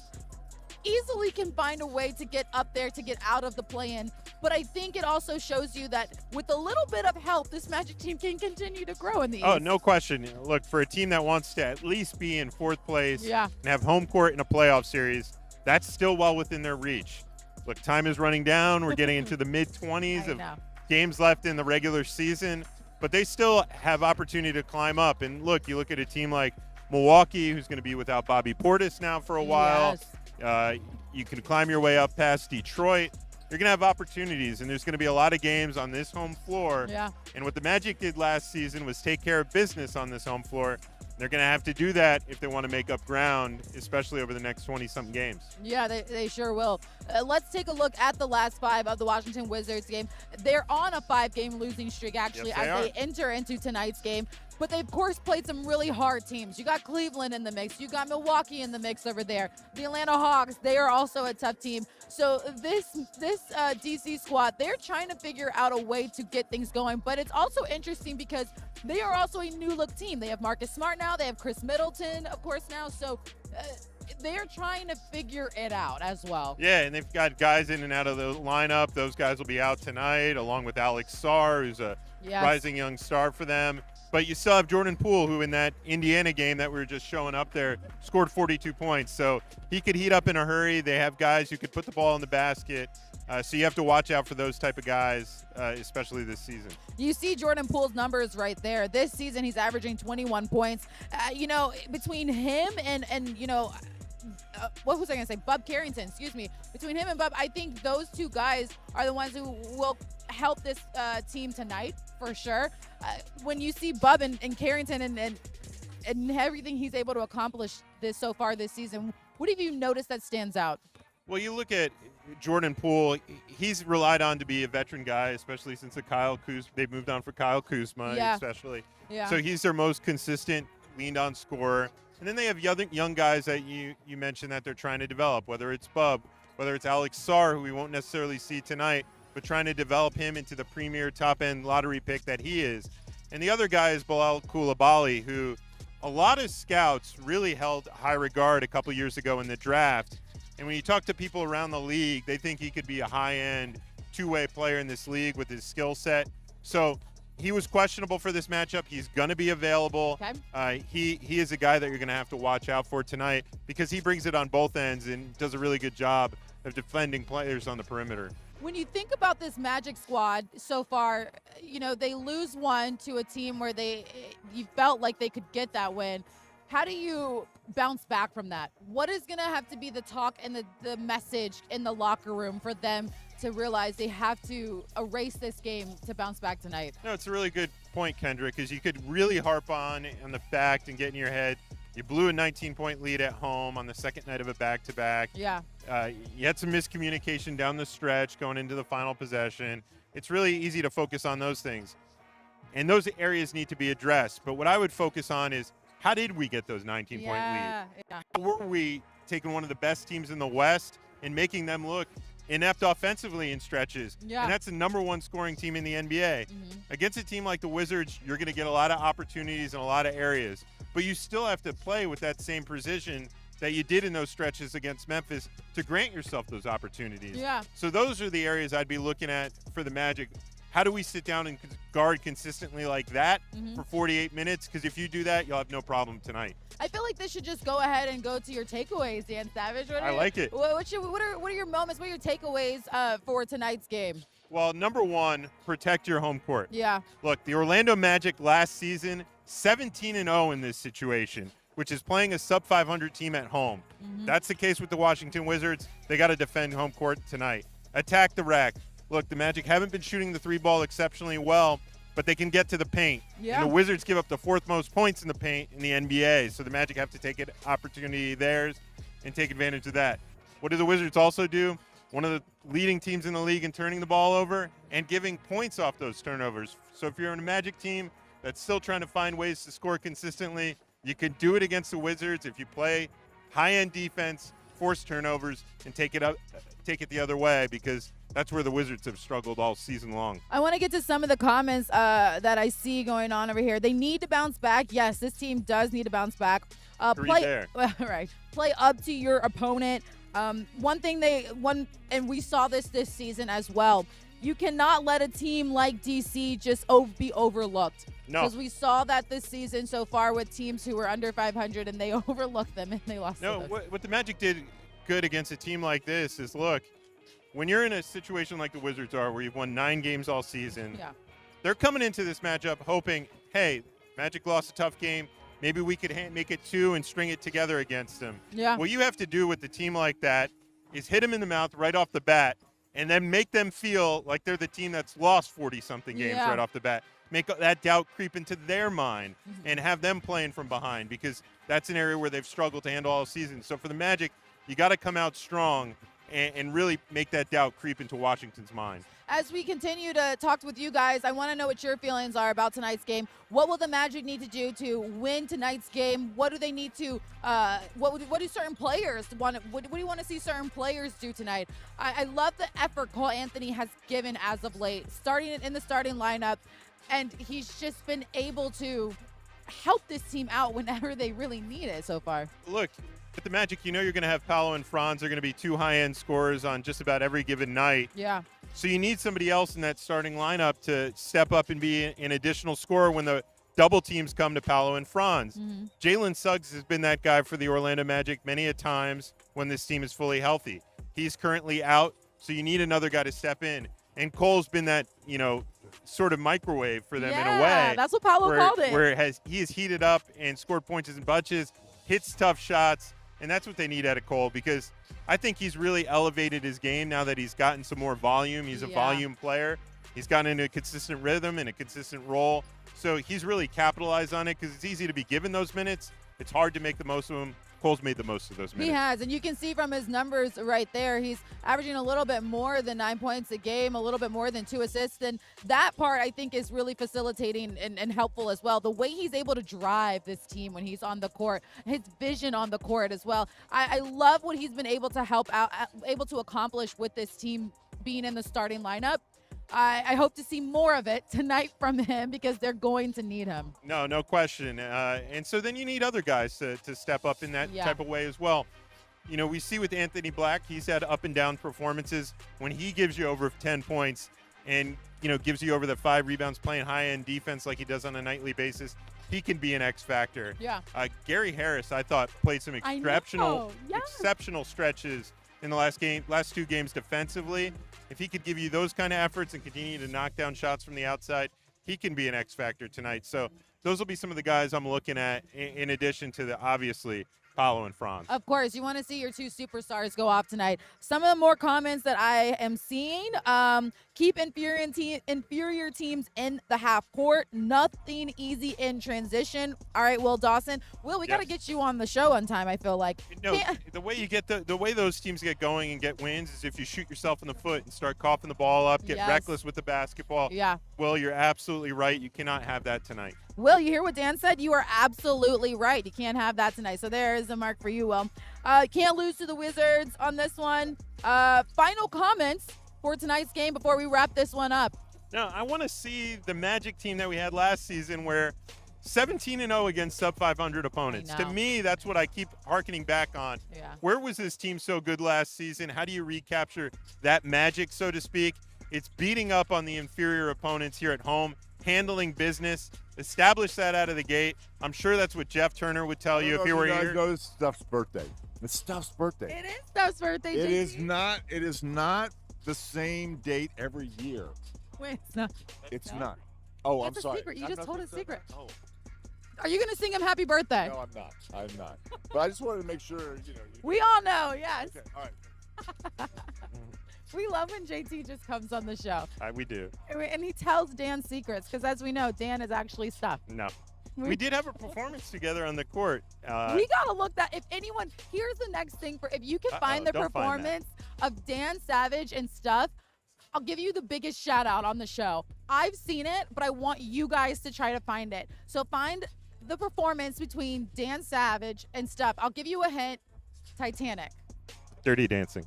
Easily can find a way to get up there, to get out of the play-in. But I think it also shows you that with a little bit of help, this Magic team can continue to grow in the East. Oh, no question. Look, for a team that wants to at least be in 4th place and have home court in a playoff series, that's still well within their reach. Look, time is running down. We're getting into the mid-20s of games left in the regular season. But they still have opportunity to climb up. And look, you look at a team like Milwaukee, who's going to be without Bobby Portis now for a while. You can climb your way up past Detroit. You're going to have opportunities, and there's going to be a lot of games on this home floor. And what the Magic did last season was take care of business on this home floor. They're going to have to do that if they want to make up ground, especially over the next 20-something games. Yeah, they sure will. Let's take a look at the last 5 of the Washington Wizards game. They're on a 5-game losing streak, actually, as they enter into tonight's game. But they, of course, played some really hard teams. You got Cleveland in the mix. You got Milwaukee in the mix over there. The Atlanta Hawks, they are also a tough team. So this DC squad, they're trying to figure out a way to get things going. But it's also interesting because they are also a new-look team. They have Marcus Smart now. They have Chris Middleton, of course, now. So they're trying to figure it out as well. Yeah, and they've got guys in and out of the lineup. Those guys will be out tonight, along with Alex Sarr, who's a rising young star for them. But you still have Jordan Poole, who in that Indiana game that we were just showing up there scored 42 points. So he could heat up in a hurry. They have guys who could put the ball in the basket. So you have to watch out for those type of guys, especially this season. You see Jordan Poole's numbers right there. This season, he's averaging 21 points. Between him and what was I going to say? Bub Carrington, excuse me. Between him and Bub, I think those 2 guys are the ones who will help this team tonight for sure. When you see Bub and Carrington and everything he's able to accomplish so far this season, what have you noticed that stands out? Well, you look at Jordan Poole, he's relied on to be a veteran guy, especially since they've moved on for Kyle Kuzma, especially. Yeah. So he's their most consistent, leaned-on scorer. And then they have young guys that you mentioned that they're trying to develop, whether it's Bub, whether it's Alex Sarr, who we won't necessarily see tonight, but trying to develop him into the premier top-end lottery pick that he is. And the other guy is Bilal Coulibaly, who a lot of scouts really held high regard a couple years ago in the draft. And when you talk to people around the league, they think he could be a high-end two-way player in this league with his skill set. So he was questionable for this matchup. He's going to be available. Okay. He is a guy that you're going to have to watch out for tonight because he brings it on both ends and does a really good job of defending players on the perimeter. When you think about this Magic squad so far, they lose one to a team where you felt like they could get that win. How do you bounce back from that? What is going to have to be the talk and the message in the locker room for them to realize they have to erase this game to bounce back tonight? No, it's a really good point, Kendra, because you could really harp on the fact and get in your head, you blew a 19-point lead at home on the second night of a back-to-back. Yeah. You had some miscommunication down the stretch going into the final possession. It's really easy to focus on those things. And those areas need to be addressed. But what I would focus on is, how did we get those 19-point leads? Yeah. How were we taking one of the best teams in the West and making them look inept offensively in stretches. Yeah. And that's the number 1 scoring team in the NBA. Against a team like the Wizards, you're going to get a lot of opportunities in a lot of areas. But you still have to play with that same precision that you did in those stretches against Memphis to grant yourself those opportunities. Yeah. So those are the areas I'd be looking at for the Magic. How do we sit down and guard consistently like that for 48 minutes? Because if you do that, you'll have no problem tonight. I feel like this should just go ahead and go to your takeaways, Dan Savage. I like it. What are your moments? What are your takeaways for tonight's game? Well, number 1, protect your home court. Yeah. Look, the Orlando Magic last season, 17-0 in this situation, which is playing a sub-500 team at home. That's the case with the Washington Wizards. They got to defend home court tonight. Attack the rack. Look, the Magic haven't been shooting the 3-ball exceptionally well, but they can get to the paint. Yeah. And the Wizards give up the 4th most points in the paint in the NBA, so the Magic have to take an opportunity theirs and take advantage of that. What do the Wizards also do? One of the leading teams in the league in turning the ball over and giving points off those turnovers. So if you're in a Magic team that's still trying to find ways to score consistently, you can do it against the Wizards if you play high-end defense, force turnovers, and take it the other way, because that's where the Wizards have struggled all season long. I want to get to some of the comments that I see going on over here. They need to bounce back. Yes, this team does need to bounce back. Right. Play up to your opponent. One thing and we saw this season as well. You cannot let a team like DC just be overlooked. No. Because we saw that this season so far with teams who were under 500 and they overlooked them and they lost. No, what the Magic did good against a team like this is, look, when you're in a situation like the Wizards are, where you've won 9 games all season, they're coming into this matchup hoping, hey, Magic lost a tough game. Maybe we could make it 2 and string it together against them. Yeah. What you have to do with a team like that is hit them in the mouth right off the bat and then make them feel like they're the team that's lost 40-something games right off the bat. Make that doubt creep into their mind and have them playing from behind, because that's an area where they've struggled to handle all season. So for the Magic, you got to come out strong and really make that doubt creep into Washington's mind. As we continue to talk with you guys, I want to know what your feelings are about tonight's game. What will the Magic need to do to win tonight's game? What do they need to? What do certain players want? What do you want to see certain players do tonight? I love the effort Cole Anthony has given as of late, starting in the starting lineup, and he's just been able to help this team out whenever they really need it so far. Look, with the Magic, you know you're going to have Paolo and Franz. They're going to be 2 high-end scorers on just about every given night. Yeah. So you need somebody else in that starting lineup to step up and be an additional scorer when the double teams come to Paolo and Franz. Jalen Suggs has been that guy for the Orlando Magic many a times when this team is fully healthy. He's currently out, so you need another guy to step in. And Cole's been that, sort of microwave for them in a way. That's what Paolo called it. Where he has heated up and scored points and bunches, hits tough shots, and that's what they need out of Cole, because I think he's really elevated his game now that he's gotten some more volume. He's a volume player. He's gotten into a consistent rhythm and a consistent role. So he's really capitalized on it, because it's easy to be given those minutes. It's hard to make the most of them. Cole's made the most of those minutes. He has, and you can see from his numbers right there, he's averaging a little bit more than 9 points a game, a little bit more than 2 assists, and that part I think is really facilitating and helpful as well. The way he's able to drive this team when he's on the court, his vision on the court as well. I love what he's been able to help out, able to accomplish with this team being in the starting lineup. I hope to see more of it tonight from him, because they're going to need him. No question. And so then you need other guys to step up in that type of way as well. We see with Anthony Black, he's had up and down performances. When he gives you over 10 points and, gives you over the 5 rebounds, playing high-end defense like he does on a nightly basis, he can be an X factor. Yeah. Gary Harris, I thought, played some exceptional stretches in the last 2 games defensively. If he could give you those kind of efforts and continue to knock down shots from the outside, he can be an X factor tonight. So those will be some of the guys I'm looking at, in addition to the obviously Paolo and Franz. Of course, you want to see your 2 superstars go off tonight. Some of the more comments that I am seeing, Keep inferior teams in the half court. Nothing easy in transition. All right, Will Dawson. Will, we got to get you on the show on time, I feel like. No, the way you get the way those teams get going and get wins is if you shoot yourself in the foot and start coughing the ball up, get reckless with the basketball. Yeah. Will, you're absolutely right. You cannot have that tonight. Will, you hear what Dan said? You are absolutely right. You can't have that tonight. So there is a mark for you, Will. Can't lose to the Wizards on this one. Final comments for tonight's game before we wrap this one up. No, I want to see the Magic team that we had last season where 17-0 against sub-500 opponents. To me, that's what I keep hearkening back on. Yeah. Where was this team so good last season? How do you recapture that magic, so to speak? It's beating up on the inferior opponents here at home, handling business, establish that out of the gate. I'm sure that's what Jeff Turner would tell you if he were here. Know it's Stuff's birthday. It's Stuff's birthday. It is Stuff's birthday, It JT. is not. It is not the same date every year. Wait, it's not. It's not. Oh, That's I'm sorry. a secret. You I'm just not told a gonna say secret. that. Oh. Are you going to sing him happy birthday? No, I'm not. I'm not. But I just wanted to make sure, We all know, yes. Okay, all right. We love when JT just comes on the show. We do. And he tells Dan secrets because, as we know, Dan is actually Stuff. No. We did have a performance together on the court. We got to look that. If anyone, here's the next thing. If you can find the don't find that. performance of Dan Savage and Stuff, I'll give you the biggest shout out on the show. I've seen it, but I want you guys to try to find it. So find the performance between Dan Savage and Stuff. I'll give you a hint. Titanic. Dirty Dancing.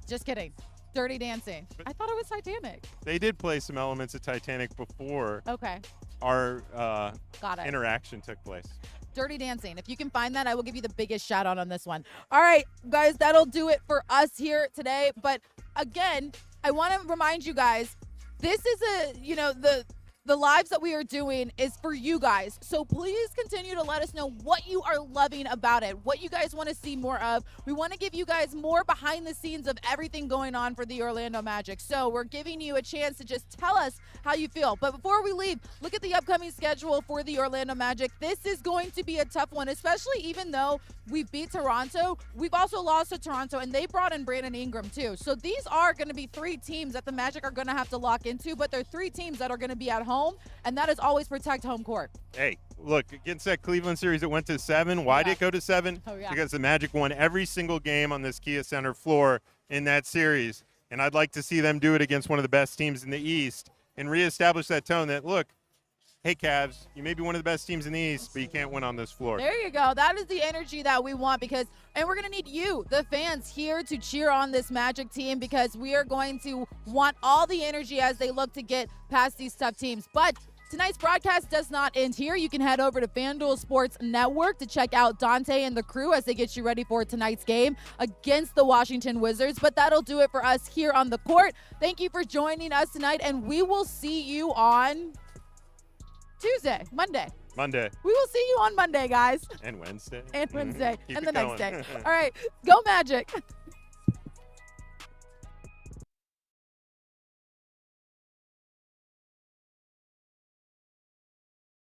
Just kidding. Dirty Dancing. I thought it was Titanic. They did play some elements of Titanic before Okay. our Got it. interaction took place. Dirty Dancing. If you can find that, I will give you the biggest shout out on this one. All right, guys, that'll do it for us here today. But again, I want to remind you guys, this is the lives that we are doing is for you guys. So please continue to let us know what you are loving about it, what you guys want to see more of. We want to give you guys more behind the scenes of everything going on for the Orlando Magic. So we're giving you a chance to just tell us how you feel. But before we leave, look at the upcoming schedule for the Orlando Magic. This is going to be a tough one, especially even though we beat Toronto. We've also lost to Toronto, and they brought in Brandon Ingram too. So these are going to be three teams that the Magic are going to have to lock into, but they're three teams that are going to be at home, and that is always protect home court. Hey, look, against that Cleveland series, it went to 7. Why did it go to 7? Oh, yeah. Because the Magic won every single game on this Kia Center floor in that series. And I'd like to see them do it against one of the best teams in the East and reestablish that tone that, look, hey, Cavs, you may be one of the best teams in the East, but you can't win on this floor. There you go. That is the energy that we want and we're going to need you, the fans, here to cheer on this Magic team because we are going to want all the energy as they look to get past these tough teams. But tonight's broadcast does not end here. You can head over to FanDuel Sports Network to check out Dante and the crew as they get you ready for tonight's game against the Washington Wizards. But that'll do it for us here on the court. Thank you for joining us tonight, and we will see you on Monday. We will see you on Monday, guys. And Wednesday. And Wednesday. Keep and it the next going. day. All right. Go Magic.